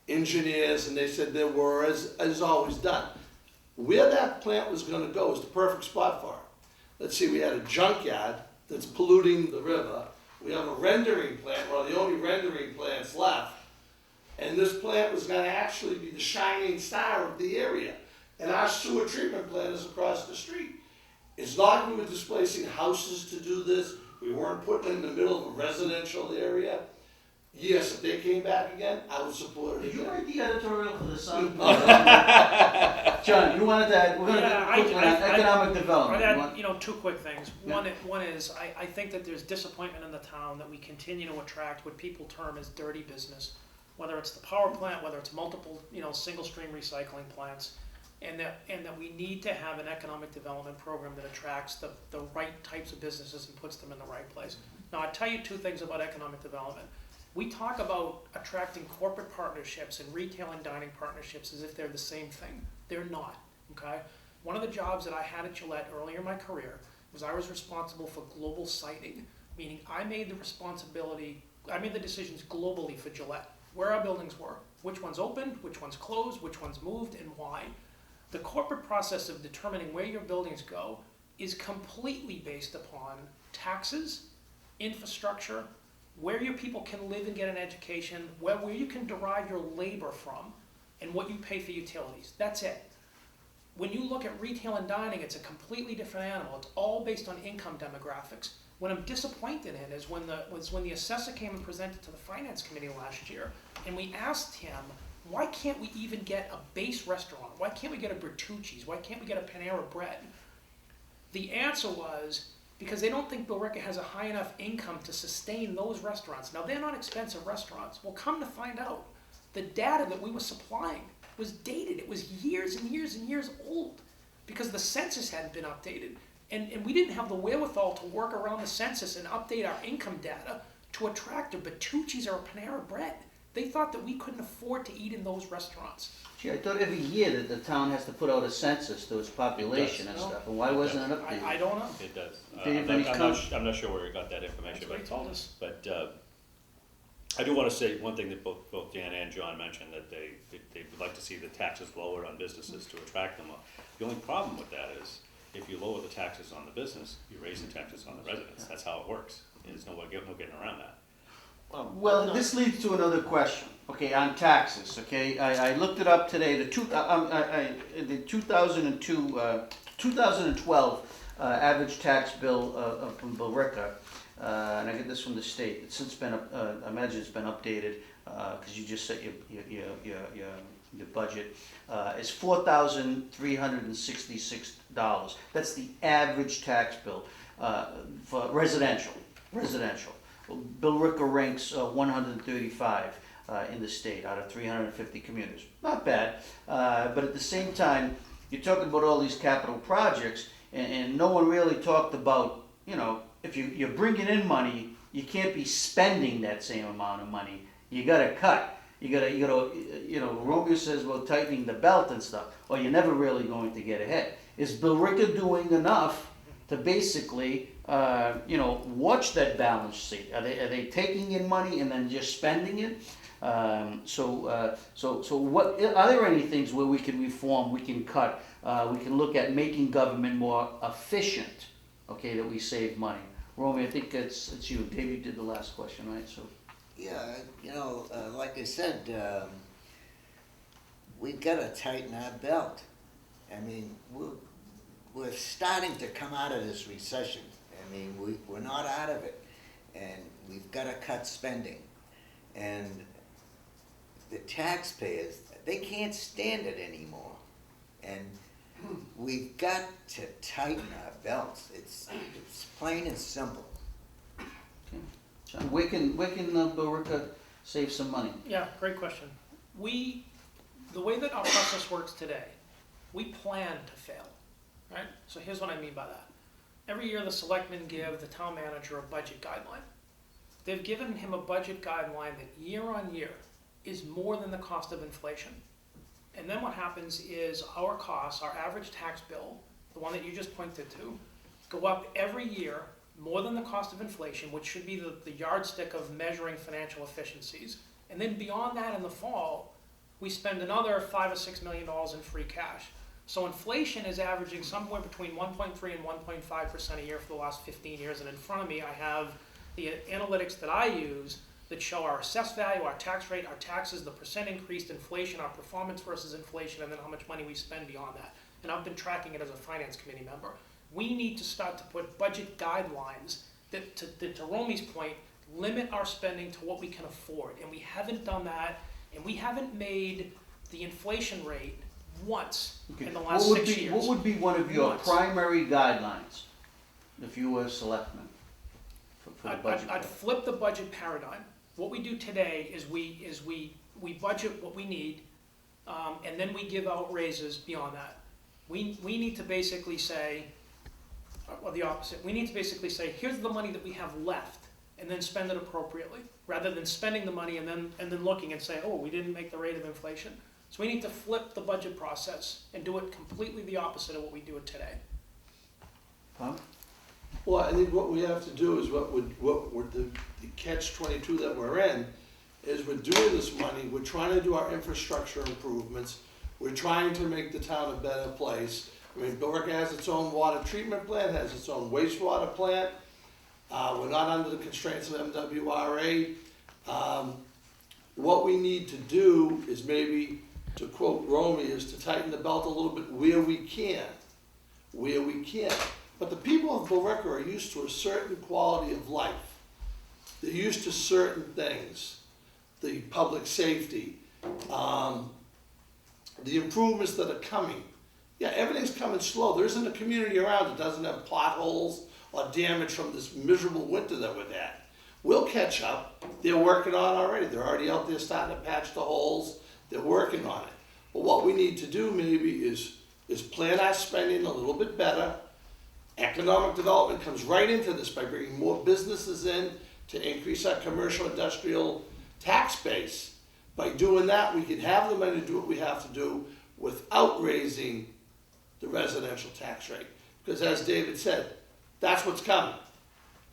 engineers, and they said there were, as always done. Where that plant was going to go is the perfect spot for it. Let's see, we had a junkyard that's polluting the river. We have a rendering plant, one of the only rendering plants left. And this plant was going to actually be the shining star of the area. And our sewer treatment plant is across the street. It's not we were displacing houses to do this. We weren't putting it in the middle of a residential area. Yes, if they came back again, I would support it Did you again. write the editorial for the Sun? John, you wanted that, we're gonna Yeah, quickly on economic development. I'd You want- add, two quick things. Yeah. One is, I think that there's disappointment in the town that we continue to attract what people term as dirty business, whether it's the power plant, whether it's multiple, single stream recycling plants, and that we need to have an economic development program that attracts the right types of businesses and puts them in the right place. Now, I'll tell you two things about economic development. We talk about attracting corporate partnerships and retail and dining partnerships as if they're the same thing. They're not, okay? One of the jobs that I had at Gillette earlier in my career was I was responsible for global siting, meaning I made the decisions globally for Gillette, where our buildings were, which ones opened, which ones closed, which ones moved, and why. The corporate process of determining where your buildings go is completely based upon taxes, infrastructure, where your people can live and get an education, where you can derive your labor from, and what you pay for utilities. That's it. When you look at retail and dining, it's a completely different animal. It's all based on income demographics. What I'm disappointed in is when the assessor came and presented to the finance committee last year, and we asked him why can't we even get a base restaurant? Why can't we get a Bertucci's? Why can't we get a Panera Bread? The answer was because they don't think Billerica has a high enough income to sustain those restaurants. Now, they're not expensive restaurants. Well, come to find out, the data that we were supplying was dated. It was years and years and years old because the census hadn't been updated. And we didn't have the wherewithal to work around the census and update our income data to attract a Bertucci's or a Panera Bread. They thought that we couldn't afford to eat in those restaurants. Gee, I thought every year that the town has to put out a census to its population and No. stuff, and why wasn't it updated? I don't know. It does. Dave, I'm any not- comment? I'm not sure where he got that That's information, what he told us. but I do want to say one thing that both Dan and John mentioned, that they would like to see the taxes lowered on businesses to attract them. The only problem with that is, if you lower the taxes on the business, you raise the taxes on the residents. That's how it works. There's no getting around that. Well, this leads to another question, okay, on taxes, okay? I looked it up today, the 2012 average tax bill from Billerica, and I get this from the state, it's since been, I imagine it's been updated, because you just set your budget, is $4,366. That's the average tax bill for residential. Billerica ranks 135 in the state out of 350 communities. Not bad, but at the same time, you're talking about all these capital projects, and no one really talked about, you know, if you're bringing in money, you can't be spending that same amount of money. You gotta cut. You gotta, you know, Romeo says about tightening the belt and stuff, or you're never really going to get ahead. Is Billerica doing enough to basically, you know, watch that balance sheet? Are they taking in money and then just spending it? So what are there any things where we can reform, we can cut, we can look at making government more efficient? Okay, that we save money. Romy, I think it's you. Dave, you did the last question, right? So. Yeah, you know, like I said, we've got to tighten our belt. I mean, we're starting to come out of this recession. I mean, we're not out of it, and we've got to cut spending. And the taxpayers, they can't stand it anymore. And we've got to tighten our belts. It's plain and simple. John, where can Billerica save some money? Yeah, great question. The way that our process works today, we plan to fail, right? So here's what I mean by that. Every year the selectmen give the town manager a budget guideline. They've given him a budget guideline that year on year is more than the cost of inflation. And then what happens is our costs, our average tax bill, the one that you just pointed to, go up every year more than the cost of inflation, which should be the yardstick of measuring financial efficiencies. And then beyond that in the fall, we spend another $5 or $6 million in free cash. So inflation is averaging somewhere between 1.3 and 1.5% a year for the last 15 years. And in front of me, I have the analytics that I use that show our assessed value, our tax rate, our taxes, the percent increased inflation, our performance versus inflation, and then how much money we spend beyond that. And I've been tracking it as a finance committee member. We need to start to put budget guidelines that, to Romy's point, limit our spending to what we can afford. And we haven't done that, and we haven't made the inflation rate once in the last 6 years. What would be one of your Once. primary guidelines if you were a selectman for the budget? I'd flip the budget paradigm. What we do today is we budget what we need, and then we give out raises beyond that. We need to basically say, or the opposite, we need to basically say, here's the money that we have left, and then spend it appropriately, rather than spending the money and then looking and say, oh, we didn't make the rate of inflation. So we need to flip the budget process and do it completely the opposite of what we do it today. Huh? Well, I think what we have to do is what would the catch-22 that we're in, is we're doing this money, we're trying to do our infrastructure improvements, we're trying to make the town a better place. I mean, Billerica has its own water treatment plant, has its own wastewater plant. We're not under the constraints of MWRA. What we need to do is maybe, to quote Romy, is to tighten the belt a little bit where we can. Where we can. But the people of Billerica are used to a certain quality of life. They're used to certain things. The public safety. the improvements that are coming. Yeah, everything's coming slow. There isn't a community around that doesn't have potholes or damage from this miserable winter that we've had. We'll catch up. They're working on it already. They're already out there starting to patch the holes. They're working on it. But what we need to do maybe is plan our spending a little bit better. Economic development comes right into this by bringing more businesses in to increase our commercial industrial tax base. By doing that, we can have the money to do what we have to do without raising the residential tax rate. Because as David said, that's what's coming.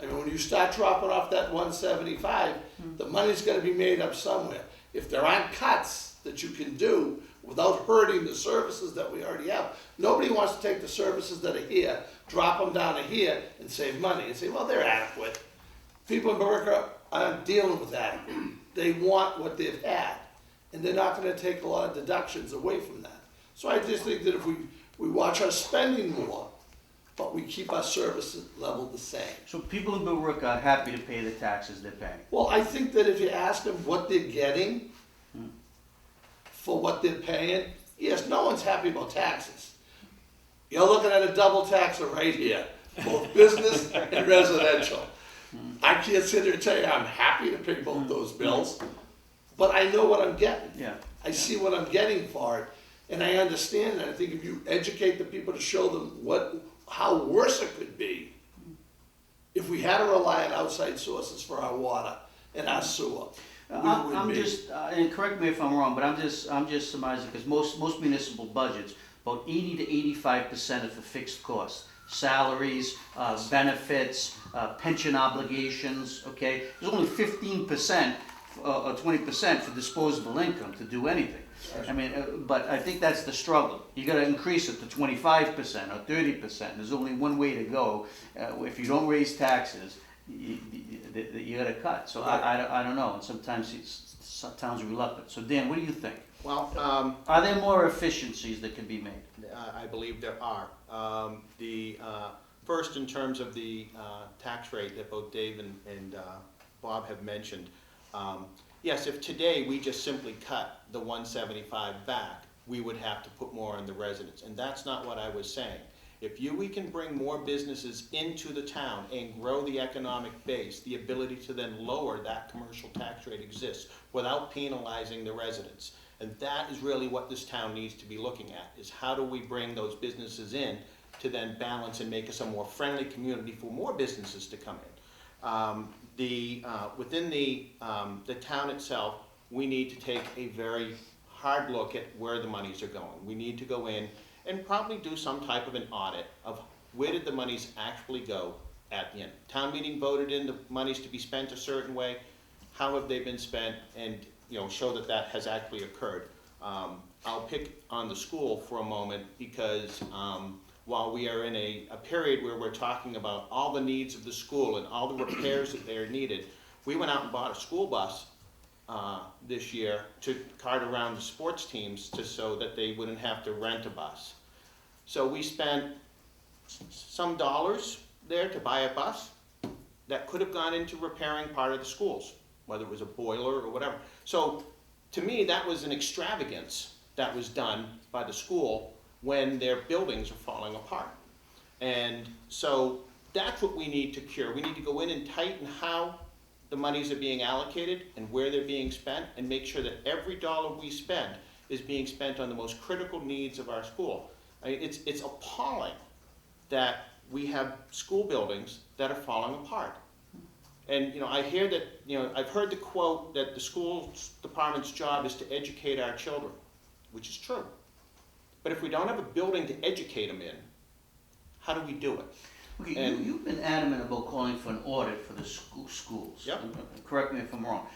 I mean, when you start dropping off that 175, the money's gonna be made up somewhere. If there aren't cuts that you can do without hurting the services that we already have, nobody wants to take the services that are here, drop them down to here and save money and say, well, they're adequate. People in Billerica aren't dealing with that. They want what they've had, and they're not gonna take a lot of deductions away from that. So I just think that if we watch our spending more, but we keep our service level the same. So people in Billerica are happy to pay the taxes they're paying. Well, I think that if you ask them what they're getting for what they're paying, yes, no one's happy about taxes. You're looking at a double taxer right here, both business and residential. I can't sit here and tell you I'm happy to pay both those bills, but I know what I'm getting. Yeah. I see what I'm getting for it, and I understand that. I think if you educate the people to show them how worse it could be if we had to rely on outside sources for our water and our sewer. I'm just, and correct me if I'm wrong, but I'm just surmising, because most municipal budgets, about 80 to 85% of the fixed costs, salaries, benefits, pension obligations, okay? There's only 15% or 20% for disposable income to do anything. I mean, but I think that's the struggle. You gotta increase it to 25% or 30%. There's only one way to go. If you don't raise taxes, you gotta cut. So I don't know, and sometimes towns are reluctant. So Dan, what do you think? Well, Are there more efficiencies that can be made? I believe there are. First, in terms of the tax rate that both Dave and Bob have mentioned, yes, if today we just simply cut the 175 back, we would have to put more on the residents, and that's not what I was saying. If we can bring more businesses into the town and grow the economic base, the ability to then lower that commercial tax rate exists without penalizing the residents. And that is really what this town needs to be looking at, is how do we bring those businesses in to then balance and make us a more friendly community for more businesses to come in. Within the town itself, we need to take a very hard look at where the monies are going. We need to go in and probably do some type of an audit of where did the monies actually go at the end. Town meeting voted in the monies to be spent a certain way. How have they been spent, and show that has actually occurred. I'll pick on the school for a moment, because while we are in a period where we're talking about all the needs of the school and all the repairs that they are needed, we went out and bought a school bus this year to cart around the sports teams so that they wouldn't have to rent a bus. So we spent some dollars there to buy a bus that could have gone into repairing part of the schools, whether it was a boiler or whatever. So to me, that was an extravagance that was done by the school when their buildings are falling apart. And so that's what we need to cure. We need to go in and tighten how the monies are being allocated and where they're being spent, and make sure that every dollar we spend is being spent on the most critical needs of our school. I mean, it's appalling that we have school buildings that are falling apart. And I hear that, I've heard the quote that the school department's job is to educate our children, which is true. But if we don't have a building to educate them in, how do we do it? Okay, you've been adamant about calling for an audit for the schools. Yep. Correct me if I'm wrong.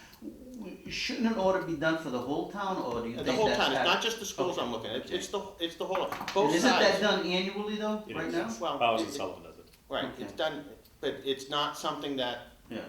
Shouldn't an audit be done for the whole town, or do you think The whole that's town, it's not just the schools I'm looking at, it's the whole, both Isn't that sides. done annually though, It right is. now? Well, Powers and Sullivan does it. Right, Okay. it's done, but it's not something that, Yeah.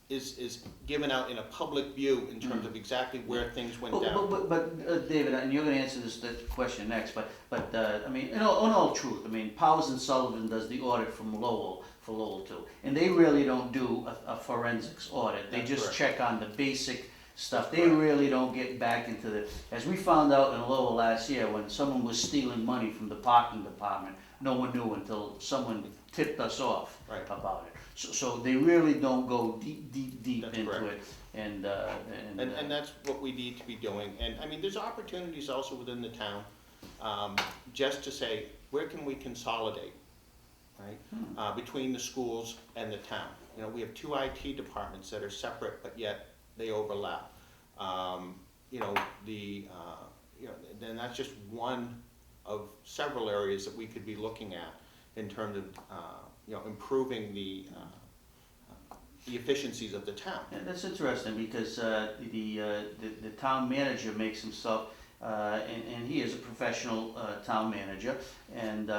is given out in a public view in terms of exactly where things went down. But David, and you're gonna answer this question next, but I mean, in all truth, I mean, Powers and Sullivan does the audit from Lowell, for Lowell too, and they really don't do a forensics audit. They That's just correct. check on the basic stuff. They really don't get back into the, as we found out in Lowell last year, when someone was stealing money from the parking department, no one knew until someone tipped us off Right. about it. So they really don't go deep That's into correct. it, and And that's what we need to be doing, and I mean, there's opportunities also within the town, just to say, where can we consolidate, right? Between the schools and the town. You know, we have two IT departments that are separate, but yet they overlap. You know, then that's just one of several areas that we could be looking at in terms of, you know, improving the efficiencies of the town. And that's interesting because the town manager makes himself, and he is a professional town manager, and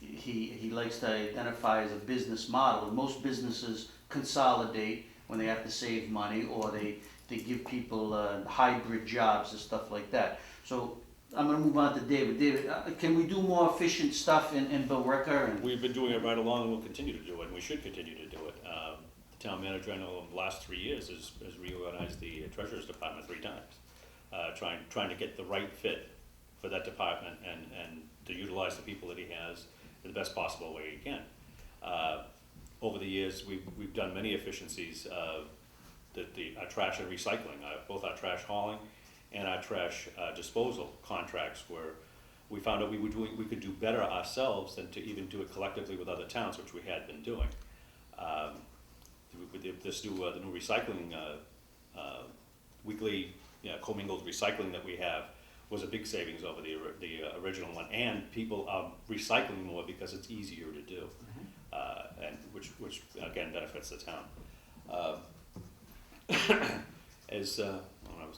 he likes to identify as a business model. And most businesses consolidate when they have to save money, or they give people hybrid jobs and stuff like that. So I'm going to move on to David. David, can we do more efficient stuff in Billerica? And We've been doing it right along, and we'll continue to do it, and we should continue to do it. The town manager, I know, in the last 3 years has reorganized the treasurer's department 3 times, trying to get the right fit for that department and to utilize the people that he has in the best possible way he can. Over the years, we've done many efficiencies. Our trash and recycling, both our trash hauling and our trash disposal contracts, where we found out we could do better ourselves than to even do it collectively with other towns, which we had been doing. With the new recycling, weekly commingled recycling that we have was a big savings over the original one, and people are recycling more because it's easier to do, and which again benefits the town.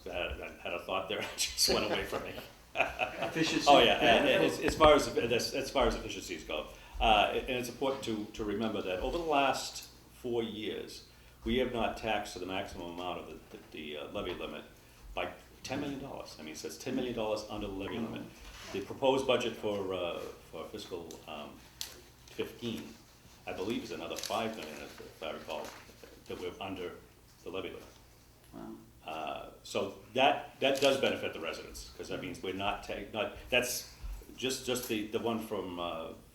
I had a thought there, it just went away from me. efficiency? Oh yeah, and as far as efficiencies go, and it's important to remember that over the last 4 years, we have not taxed to the maximum amount of the levy limit by $10 million. I mean, it says $10 million under the levy limit. The proposed budget for fiscal 15, I believe, is another $5 million, if I recall, that we're under the levy limit. Wow. So that does benefit the residents, because that means we're not that's just the one from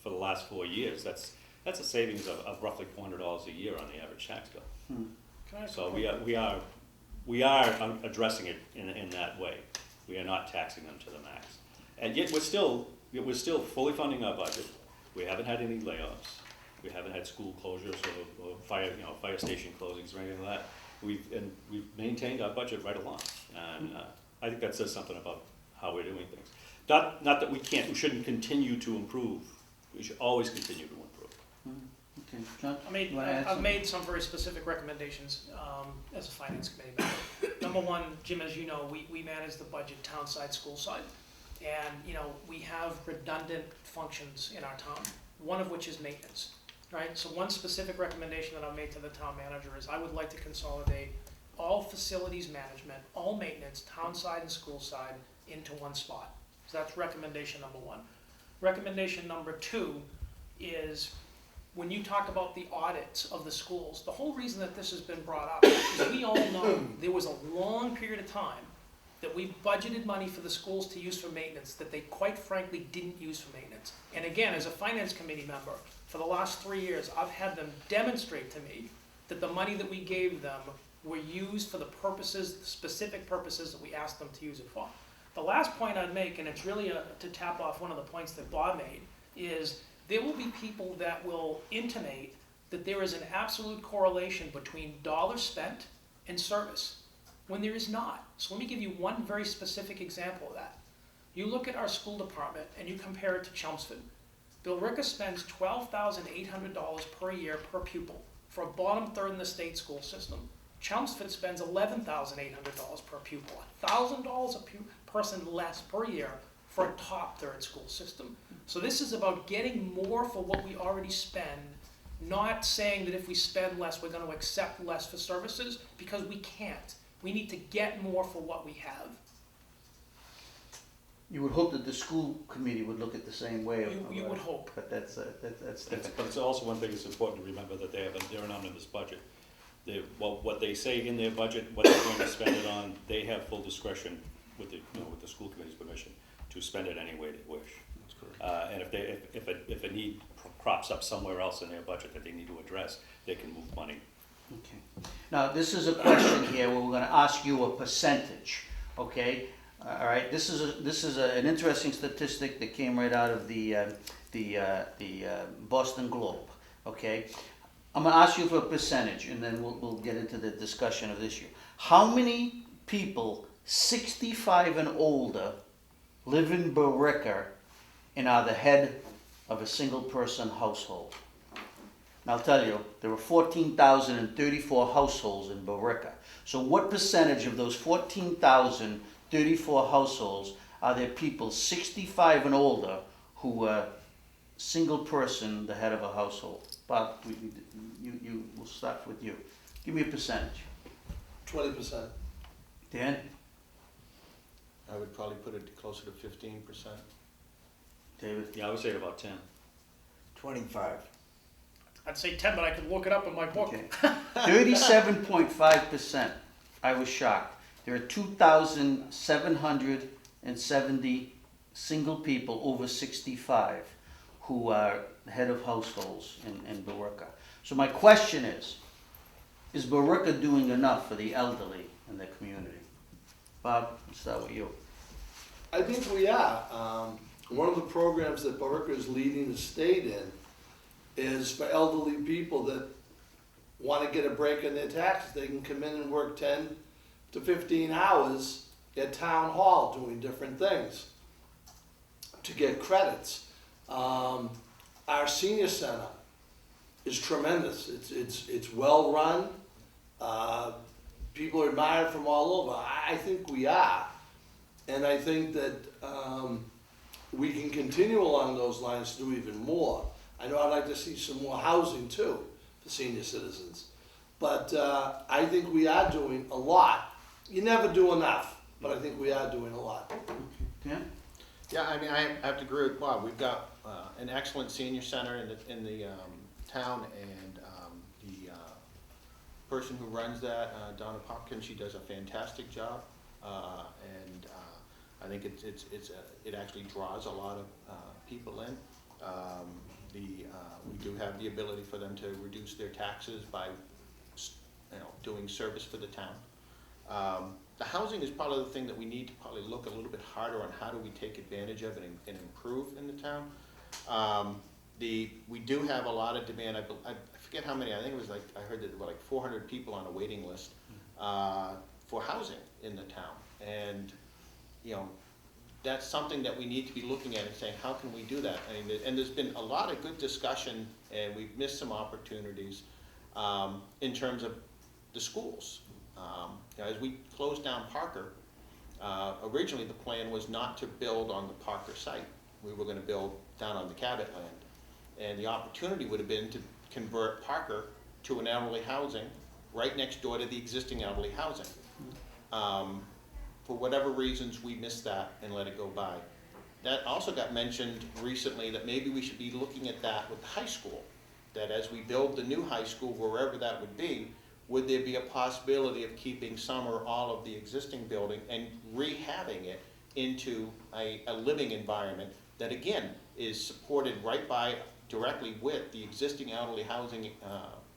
for the last 4 years. That's a savings of roughly $400 a year on the average tax bill. Can I ask a So quick- we are addressing it in that way. We are not taxing them to the max, and yet we're still fully funding our budget. We haven't had any layoffs. We haven't had school closures or fire station closings or anything like that. We've maintained our budget right along, and I think that says something about how we're doing things. Not that we shouldn't continue to improve. We should always continue to improve. Okay, John? I you wanna add I've something? made some very specific recommendations as a finance committee member. Number one, Jim, as you know, we manage the budget town side, school side. And, you know, we have redundant functions in our town, one of which is maintenance, right? So one specific recommendation that I've made to the town manager is I would like to consolidate all facilities management, all maintenance, town side and school side, into one spot. So that's recommendation number one. Recommendation number two is, when you talk about the audits of the schools, the whole reason that this has been brought up is we all know there was a long period of time that we budgeted money for the schools to use for maintenance that they quite frankly didn't use for maintenance. And again, as a finance committee member, for the last 3 years, I've had them demonstrate to me that the money that we gave them were used for the purposes, the specific purposes that we asked them to use it for. The last point I'd make, and it's really to tap off one of the points that Bob made, is there will be people that will intimate that there is an absolute correlation between dollars spent and service, when there is not. So let me give you one very specific example of that. You look at our school department and you compare it to Chelmsford. Billerica spends $12,800 per year per pupil for a bottom third in the state school system. Chelmsford spends $11,800 per pupil, $1,000 a person less per year for a top third school system. So this is about getting more for what we already spend, not saying that if we spend less, we're going to accept less for services, because we can't. We need to get more for what we have. You would hope that the school committee would look at the same way. You would hope. But that's different. But it's also one thing that's important to remember, that they're an omnibus budget. what they say in their budget, what they're going to spend it on, they have full discretion with with the school committee's permission to spend it any way they wish. And if a need crops up somewhere else in their budget that they need to address, they can move money. Okay. Now, this is a question here where we're gonna ask you a percentage, okay? All right, this is an interesting statistic that came right out of the Boston Globe, okay? I'm gonna ask you for a percentage, and then we'll get into the discussion of this issue. How many people 65 and older live in Billerica and are the head of a single-person household? And I'll tell you, there are 14,034 households in Billerica. So what percentage of those 14,034 households are there people 65 and older who are single person, the head of a household? Bob, we'll start with you. Give me a percentage. 20%. Dan? I would probably put it closer to 15%. David? Yeah, I would say about 10. 25. I'd say 10, but I could look it up in my book. Okay. 37.5%. I was shocked. There are 2,770 single people over 65 who are head of households in Billerica. So my question is Billerica doing enough for the elderly in the community? Bob, let's start with you. I think we are. One of the programs that Billerica is leading the state in is for elderly people that want to get a break in their taxes. They can come in and work 10 to 15 hours at town hall doing different things to get credits. Our senior center is tremendous. It's well run. People are admired from all over. I think we are. And I think that we can continue along those lines to do even more. I know I'd like to see some more housing too for senior citizens. But I think we are doing a lot. You never do enough, but I think we are doing a lot. Dan? Yeah, I mean, I have to agree with Bob. We've got an excellent senior center in the town, and the person who runs that, Donna Popkin, she does a fantastic job, and I think it actually draws a lot of people in. We do have the ability for them to reduce their taxes by, doing service for the town. The housing is probably the thing that we need to probably look a little bit harder on. How do we take advantage of it and improve in the town? We do have a lot of demand. I forget how many. I think it was I heard that there were like 400 people on a waiting list for housing in the town, and that's something that we need to be looking at and saying, how can we do that? And there's been a lot of good discussion, and we've missed some opportunities in terms of the schools. As we closed down Parker, originally the plan was not to build on the Parker site. We were going to build down on the Cabot land. And the opportunity would have been to convert Parker to an elderly housing right next door to the existing elderly housing. For whatever reasons, we missed that and let it go by. That also got mentioned recently, that maybe we should be looking at that with the high school. That as we build the new high school, wherever that would be, would there be a possibility of keeping some or all of the existing building and rehabbing it into a living environment that, again, is supported directly with the existing elderly housing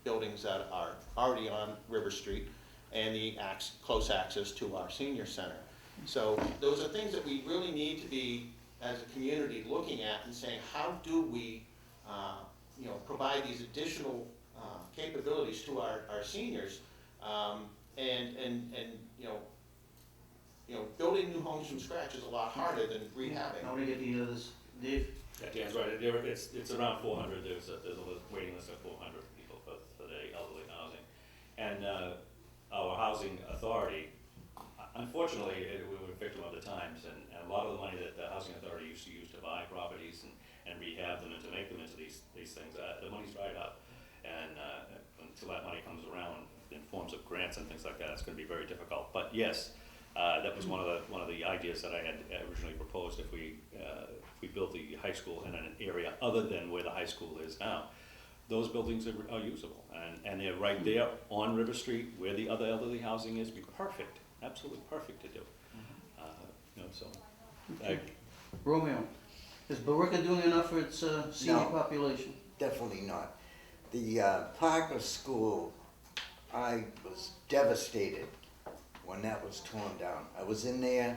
buildings that are already on River Street and the close access to our senior center. So those are things that we really need to be, as a community, looking at and saying, how do we provide these additional capabilities to our seniors, building new homes from scratch is a lot harder than rehabbing. I want to get the others. Dave? Yeah, Dan's right. It's around 400. There's a waiting list of 400 people for the elderly housing. And our housing authority, unfortunately, we were a victim of the times, and a lot of the money that the housing authority used to use to buy properties and rehab them and to make them into these things, the money's dried up. And until that money comes around in forms of grants and things like that, it's going to be very difficult. But yes, that was one of the ideas that I had originally proposed. If we built the high school in an area other than where the high school is now, those buildings are usable, and they're right there on River Street where the other elderly housing is, be perfect, absolutely perfect to do. You know, so, Romeo, is Billerica doing enough for its senior No. population? Definitely not. The Parker School, I was devastated when that was torn down. I was in there.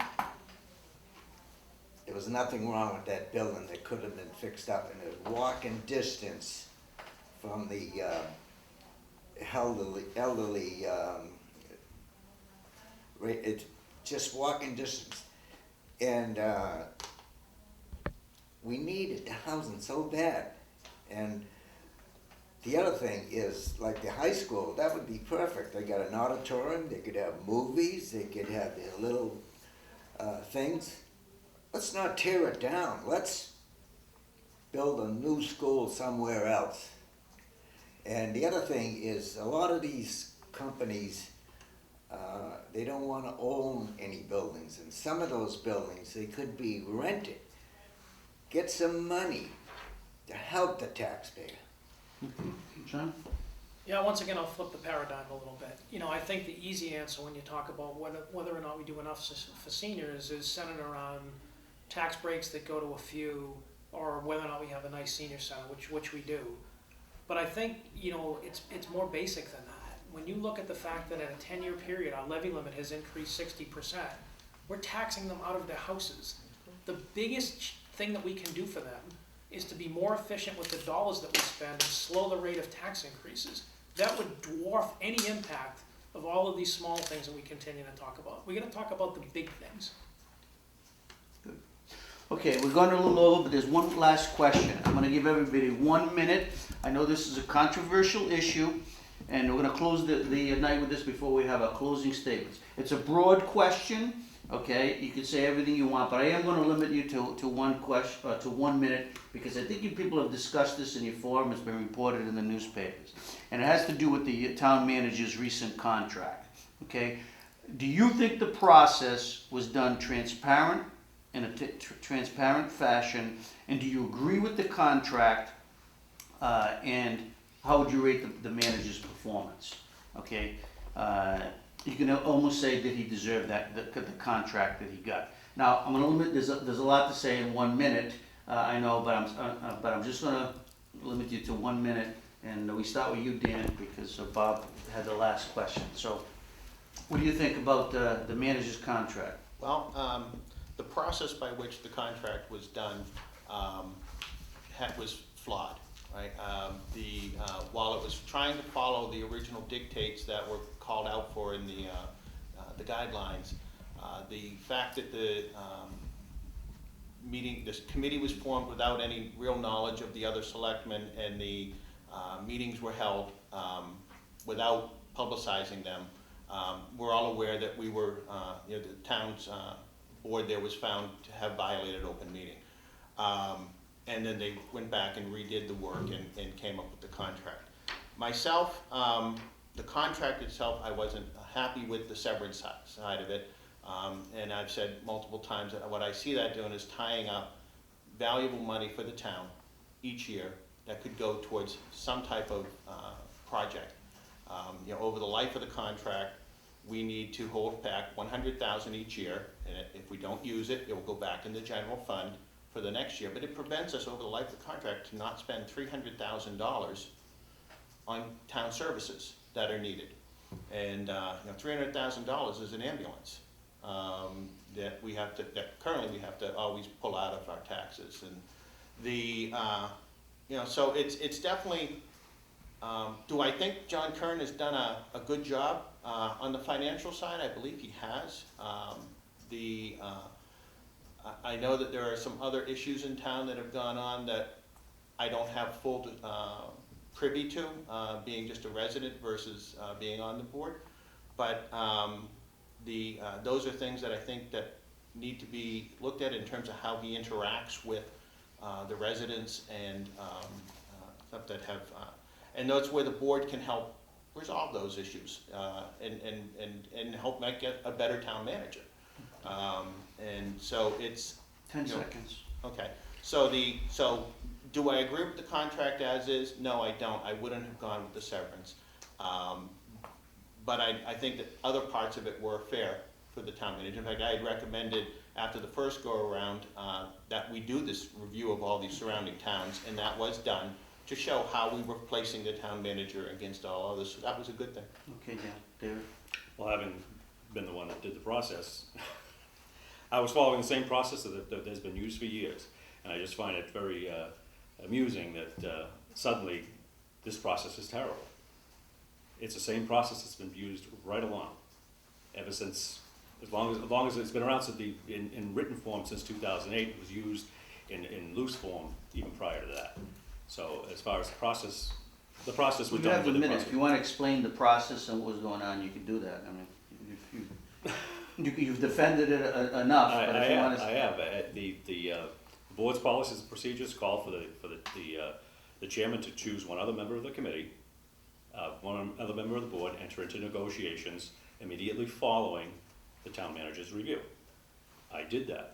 There was nothing wrong with that building that could have been fixed up, and it was walking distance from the elderly, it's just walking distance. And we needed the housing so bad. And the other thing is, like the high school, that would be perfect. They got an auditorium, they could have movies, they could have their little things. Let's not tear it down. Let's build a new school somewhere else. And the other thing is, a lot of these companies, they don't want to own any buildings. And some of those buildings, they could be rented. Get some money to help the taxpayer. John? Yeah, once again, I'll flip the paradigm a little bit. You know, I think the easy answer when you talk about whether or not we do enough for seniors is centered around tax breaks that go to a few, or whether or not we have a nice senior center, which we do. But I think, you know, it's more basic than that. When you look at the fact that in a 10-year period, our levy limit has increased 60%, we're taxing them out of their houses. The biggest thing that we can do for them is to be more efficient with the dollars that we spend and slow the rate of tax increases. That would dwarf any impact of all of these small things that we continue to talk about. We're gonna talk about the big things. Okay, we're going a little over, but there's one last question. I'm gonna give everybody 1 minute. I know this is a controversial issue, and we're gonna close the night with this before we have our closing statements. It's a broad question, okay? You can say everything you want, but I am gonna limit you to one question, to 1 minute, because I think you people have discussed this in your forum, it's been reported in the newspapers. And it has to do with the town manager's recent contract, okay? Do you think the process was done transparent, in a transparent fashion, and do you agree with the contract, and how would you rate the manager's performance? Okay, you can almost say that he deserved the contract that he got. Now, I'm gonna limit, there's a lot to say in 1 minute, I know, but I'm just gonna limit you to 1 minute, and we start with you, Dan, because Bob had the last question. So, what do you think about the manager's contract? Well, the process by which the contract was done was flawed, right? While it was trying to follow the original dictates that were called out for in the guidelines, the fact that this committee was formed without any real knowledge of the other selectmen, and the meetings were held without publicizing them, we're all aware that we were, the town's board there was found to have violated open meeting. And then they went back and redid the work and came up with the contract. Myself, the contract itself, I wasn't happy with the severance side of it. And I've said multiple times that what I see that doing is tying up valuable money for the town each year that could go towards some type of project. Over the life of the contract, we need to hold back $100,000 each year, and if we don't use it, it will go back in the general fund for the next year. But it prevents us over the life of the contract to not spend $300,000 on town services that are needed. And $300,000 is an ambulance that currently we have to always pull out of our taxes. And so it's definitely. Do I think John Kern has done a good job on the financial side? I believe he has. I know that there are some other issues in town that have gone on that I don't have full privy to, being just a resident versus being on the board. But those are things that I think that need to be looked at in terms of how he interacts with the residents and stuff that have. And that's where the board can help resolve those issues and help make a better town manager. And so it's 10 seconds. Okay. So Do I agree with the contract as is? No, I don't. I wouldn't have gone with the severance. But I think that other parts of it were fair for the town manager. In fact, I had recommended after the first go-around that we do this review of all these surrounding towns, and that was done to show how we were placing the town manager against all others. That was a good thing. Okay, Dan, David? Well, having been the one that did the process, I was following the same process that has been used for years. And I just find it very amusing that suddenly this process is terrible. It's the same process that's been used right along, ever since, as long as it's been around since in written form since 2008. It was used in loose form even prior to that. So as far as the process was You done have the with the minutes. If you want to explain the process and what was going on, you can do that. I mean, you've defended it enough, but if you want to. I have. The board's policies and procedures call for the chairman to choose one other member of the committee, one other member of the board, enter into negotiations immediately following the town manager's review. I did that.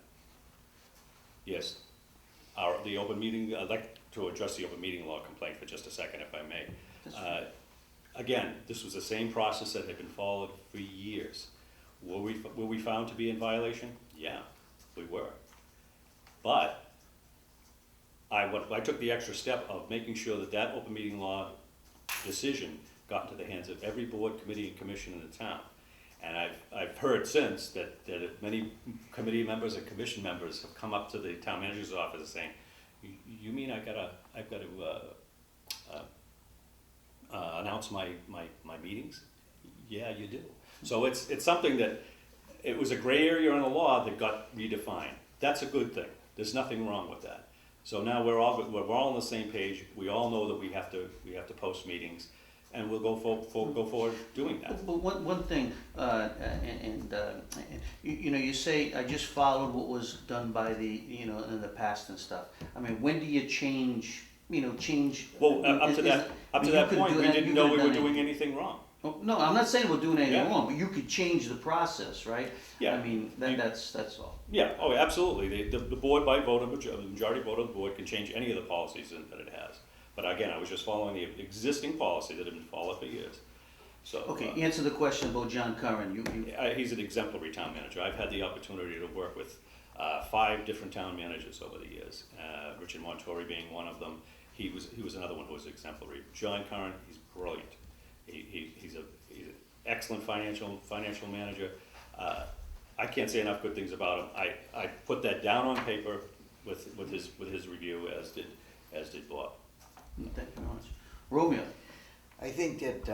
Yes. The open meeting, I'd like to address the open meeting law complaint for just a second, if I may. Again, this was the same process that had been followed for years. Were we found to be in violation? Yeah, we were. But I took the extra step of making sure that open meeting law decision got into the hands of every board, committee, and commission in the town. And I've heard since that many committee members and commission members have come up to the town manager's office saying, "You mean I've got to announce my meetings?" Yeah, you do. So it's something that, it was a gray area in the law that got redefined. That's a good thing. There's nothing wrong with that. So now we're all on the same page. We all know that we have to post meetings, and we'll go forward doing that. But one thing, you say, I just followed what was done by in the past and stuff. I mean, when do you change? Well, up to that point, we didn't know we were doing anything wrong. Oh, no, I'm not saying we're doing anything Yeah. wrong, but you could change the process, right? Yeah. I mean, that's all. Yeah, oh, absolutely. The board by vote, the majority vote of the board can change any of the policies that it has. But again, I was just following the existing policy that had been followed for years. So. Okay, answer the question about John Curran. He's an exemplary town manager. I've had the opportunity to work with 5 different town managers over the years. Richard Montori being one of them. He was another one who was exemplary. John Curran, he's brilliant. He's an excellent financial manager. I can't say enough good things about him. I put that down on paper with his review, as did Bob. Thank you very much. Romeo. I think that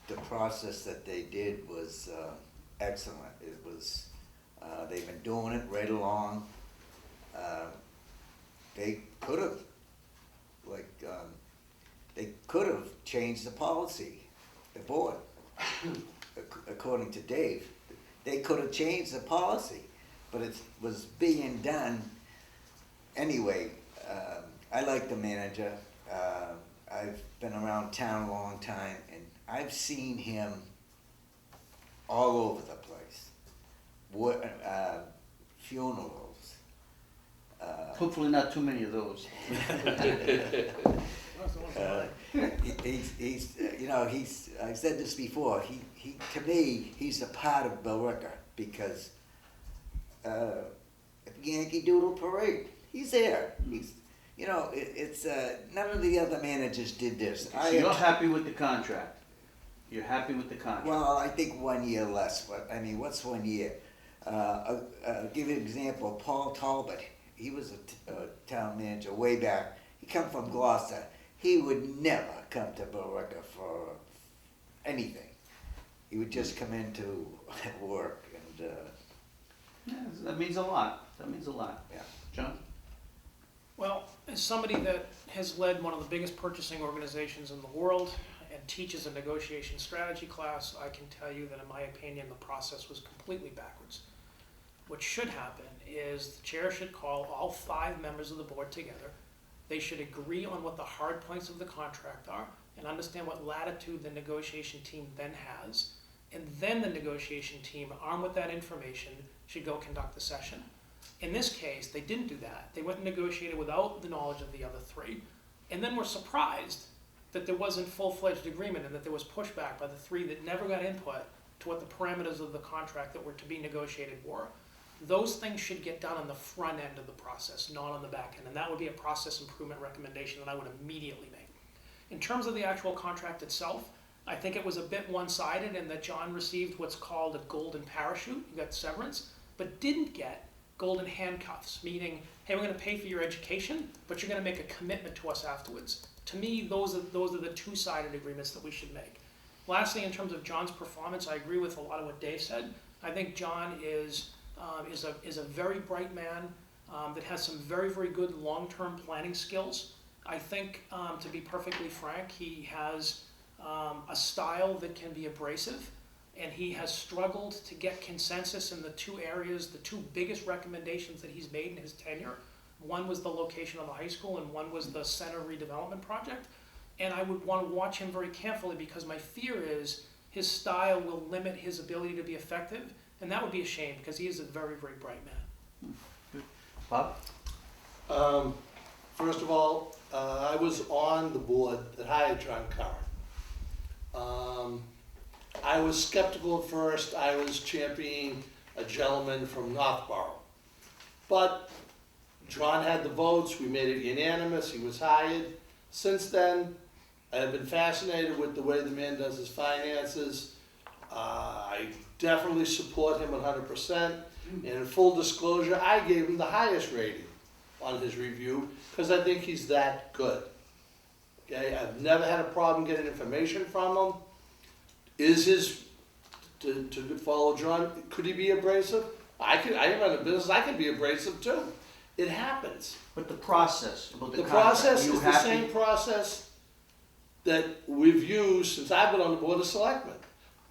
the process that they did was excellent. It was, they've been doing it right along. They could have changed the policy, the board, according to Dave. They could have changed the policy, but it was being done anyway. I like the manager. I've been around town a long time, and I've seen him all over the place. Funerals. Hopefully not too many of those. I've said this before, to me, he's a part of Billerica, because at the Yankee Doodle Parade, he's there. It's none of the other managers did this. So you're happy with the contract? You're happy with the contract? Well, I think 1 year less, but I mean, what's 1 year? I'll give you an example. Paul Talbot, he was a town manager way back. He come from Gloucester. He would never come to Billerica for anything. He would just come in to work, and Yeah, that means a lot. yeah. John? Well, as somebody that has led one of the biggest purchasing organizations in the world and teaches a negotiation strategy class, I can tell you that in my opinion, the process was completely backwards. What should happen is the chair should call all 5 members of the board together. They should agree on what the hard points of the contract are and understand what latitude the negotiation team then has. And then the negotiation team, armed with that information, should go conduct the session. In this case, they didn't do that. They went and negotiated without the knowledge of the other three, and then were surprised that there wasn't full-fledged agreement and that there was pushback by the three that never got input to what the parameters of the contract that were to be negotiated were. Those things should get done on the front end of the process, not on the back end, and that would be a process improvement recommendation that I would immediately make. In terms of the actual contract itself, I think it was a bit one-sided in that John received what's called a golden parachute, you got severance, but didn't get golden handcuffs, meaning, hey, we're gonna pay for your education, but you're gonna make a commitment to us afterwards. To me, those are the two-sided agreements that we should make. Lastly, in terms of John's performance, I agree with a lot of what Dave said. I think John is a very bright man that has some very, very good long-term planning skills. I think, to be perfectly frank, he has a style that can be abrasive, and he has struggled to get consensus in the two areas, the two biggest recommendations that he's made in his tenure. One was the location of the high school, and one was the center redevelopment project. And I would want to watch him very carefully, because my fear is his style will limit his ability to be effective, and that would be a shame, because he is a very, very bright man. Bob? First of all, I was on the board that hired John Curran. I was skeptical at first. I was championing a gentleman from Northborough. But John had the votes, we made it unanimous, he was hired. Since then, I have been fascinated with the way the man does his finances. I definitely support him 100%. And in full disclosure, I gave him the highest rating on his review because I think he's that good. Okay, I've never had a problem getting information from him. Is his, to follow John, could he be abrasive? I run a business, I can be abrasive too. It happens. But the process, about The contract, process you is the happy? same process that we've used since I've been on the Board of Selectmen.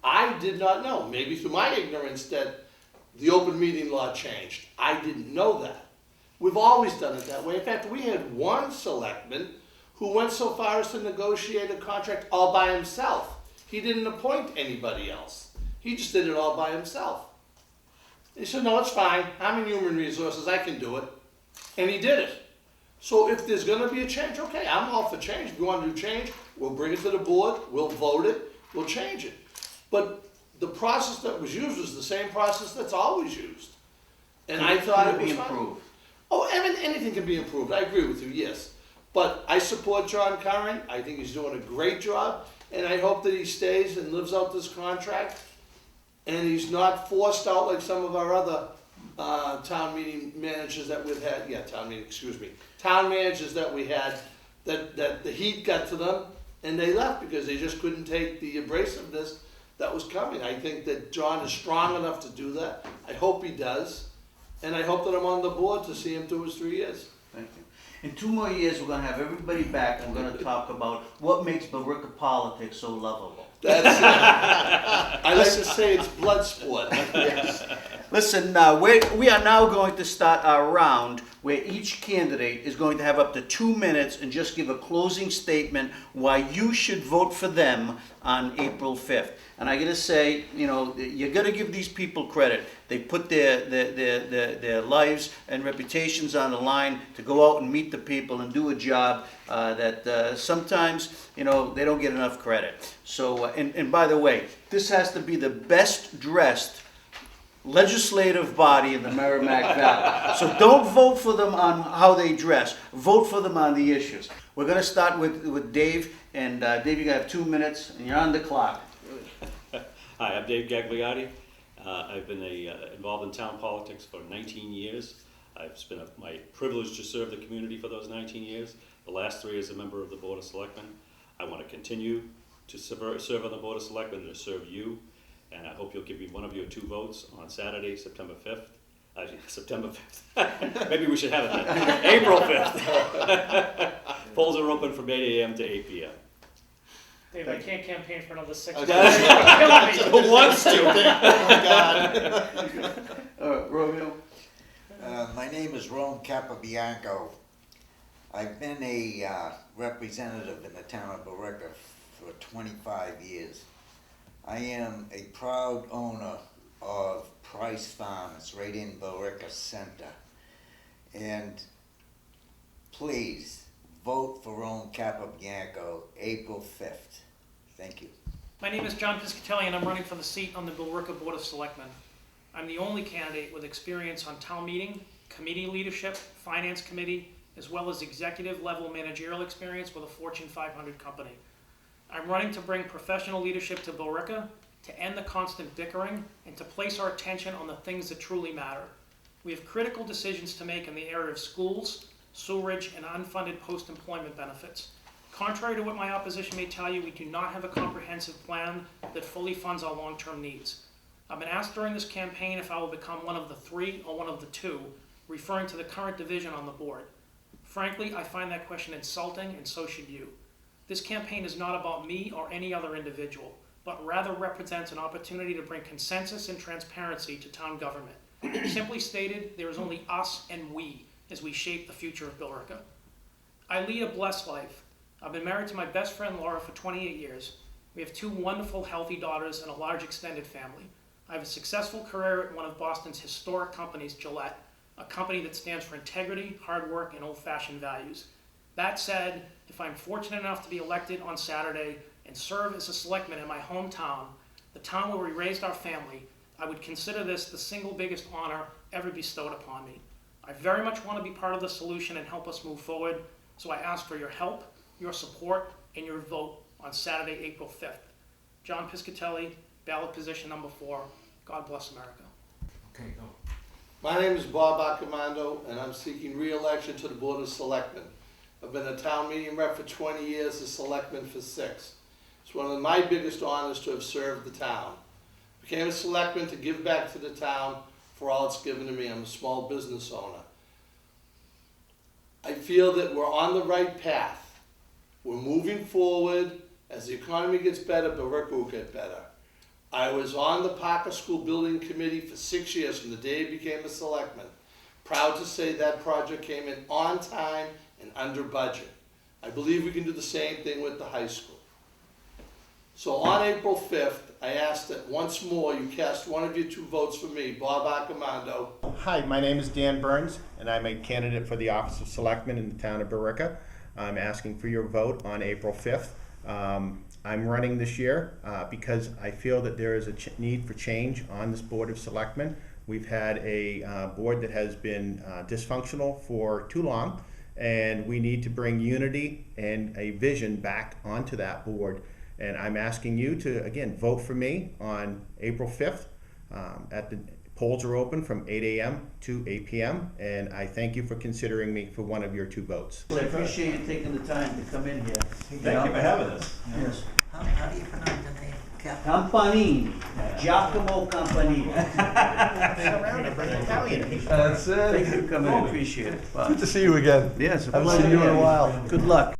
I did not know, maybe through my ignorance, that the open meeting law changed. I didn't know that. We've always done it that way. In fact, we had one selectman who went so far as to negotiate a contract all by himself. He didn't appoint anybody else. He just did it all by himself. He said, no, it's fine. I'm in human resources. I can do it. And he did it. So if there's going to be a change, okay, I'm all for change. If you want to do change, we'll bring it to the board. We'll vote it. We'll change it. But the process that was used was the same process that's always used. And I thought it Could was be fine. improved. Oh, I mean, anything can be improved. I agree with you, yes. But I support John Curran. I think he's doing a great job. And I hope that he stays and lives out this contract. And he's not forced out like some of our other town meeting managers that we've had. Town managers that we had, that the heat got to them and they left because they just couldn't take the abrasiveness that was coming. I think that John is strong enough to do that. I hope he does. And I hope that I'm on the board to see him through his 3 years. Thank you. In 2 more years, we're gonna have everybody back and we're gonna talk about what makes Billerica politics so lovable. That's it. I like to say it's blood sport. Listen, we are now going to start our round where each candidate is going to have up to 2 minutes and just give a closing statement why you should vote for them on April 5th. And I gotta say, you know, you gotta give these people credit. They put their lives and reputations on the line to go out and meet the people and do a job that sometimes, you know, they don't get enough credit. So, and by the way, this has to be the best dressed legislative body in the Merrimack Valley. So don't vote for them on how they dress. Vote for them on the issues. We're going to start with Dave. And Dave, you got 2 minutes, and you're on the clock. Hi, I'm Dave Gagliardi. I've been involved in town politics for 19 years. It's been my privilege to serve the community for those 19 years. The last 3 as a member of the Board of Selectmen. I want to continue to serve on the Board of Selectmen and to serve you. And I hope you'll give me one of your 2 votes on Saturday, September 5th. September 5th. Maybe we should have it then. April 5th. Polls are open from 8 a.m. to 8 p.m. Dave, I can't campaign for another 6 months. Who wants to? Romeo? My name is Rome Capobianco. I've been a representative in the town of Billerica for 25 years. I am a proud owner of Price Farm. It's right in Billerica Center. And please vote for Ron Capabianco April 5th. Thank you. My name is John Piscatelli, and I'm running for the seat on the Billerica Board of Selectmen. I'm the only candidate with experience on town meeting, committee leadership, finance committee, as well as executive level managerial experience with a Fortune 500 company. I'm running to bring professional leadership to Billerica, to end the constant bickering, and to place our attention on the things that truly matter. We have critical decisions to make in the area of schools, sewerage, and unfunded post-employment benefits. Contrary to what my opposition may tell you, we do not have a comprehensive plan that fully funds our long-term needs. I've been asked during this campaign if I will become one of the three or one of the two, referring to the current division on the board. Frankly, I find that question insulting, and so should you. This campaign is not about me or any other individual, but rather represents an opportunity to bring consensus and transparency to town government. Simply stated, there is only us and we as we shape the future of Billerica. I lead a blessed life. I've been married to my best friend Laura for 28 years. We have 2 wonderful, healthy daughters and a large extended family. I have a successful career at one of Boston's historic companies, Gillette, a company that stands for integrity, hard work, and old-fashioned values. That said, if I'm fortunate enough to be elected on Saturday and serve as a selectman in my hometown, the town where we raised our family, I would consider this the single biggest honor ever bestowed upon me. I very much want to be part of the solution and help us move forward, so I ask for your help, your support, and your vote on Saturday, April 5th. John Piscatelli, ballot position number 4. God bless America. Okay, go. My name is Bob Accomando, and I'm seeking re-election to the Board of Selectmen. I've been a town meeting rep for 20 years, a selectman for 6. It's one of my biggest honors to have served the town. Became a selectman to give back to the town for all it's given to me. I'm a small business owner. I feel that we're on the right path. We're moving forward. As the economy gets better, Billerica will get better. I was on the Parker School Building Committee for 6 years from the day I became a selectman. Proud to say that project came in on time and under budget. I believe we can do the same thing with the high school. So on April 5th, I ask that once more you cast one of your 2 votes for me, Bob Accomando. Hi, my name is Dan Burns, and I'm a candidate for the Office of Selectman in the town of Billerica. I'm asking for your vote on April 5th. I'm running this year because I feel that there is a need for change on this Board of Selectmen. We've had a board that has been dysfunctional for too long, and we need to bring unity and a vision back onto that board. And I'm asking you to, again, vote for me on April 5th. Polls are open from 8 a.m. to 8 p.m. And I thank you for considering me for one of your 2 votes. I appreciate you taking the time to come in here. Thank you for having us. Yes. How do you pronounce the name? Campanini, Giacomo Campanini. That's it. Thank you for coming, I appreciate it. Good to see you again. Yes. Haven't seen you in a while. Good luck.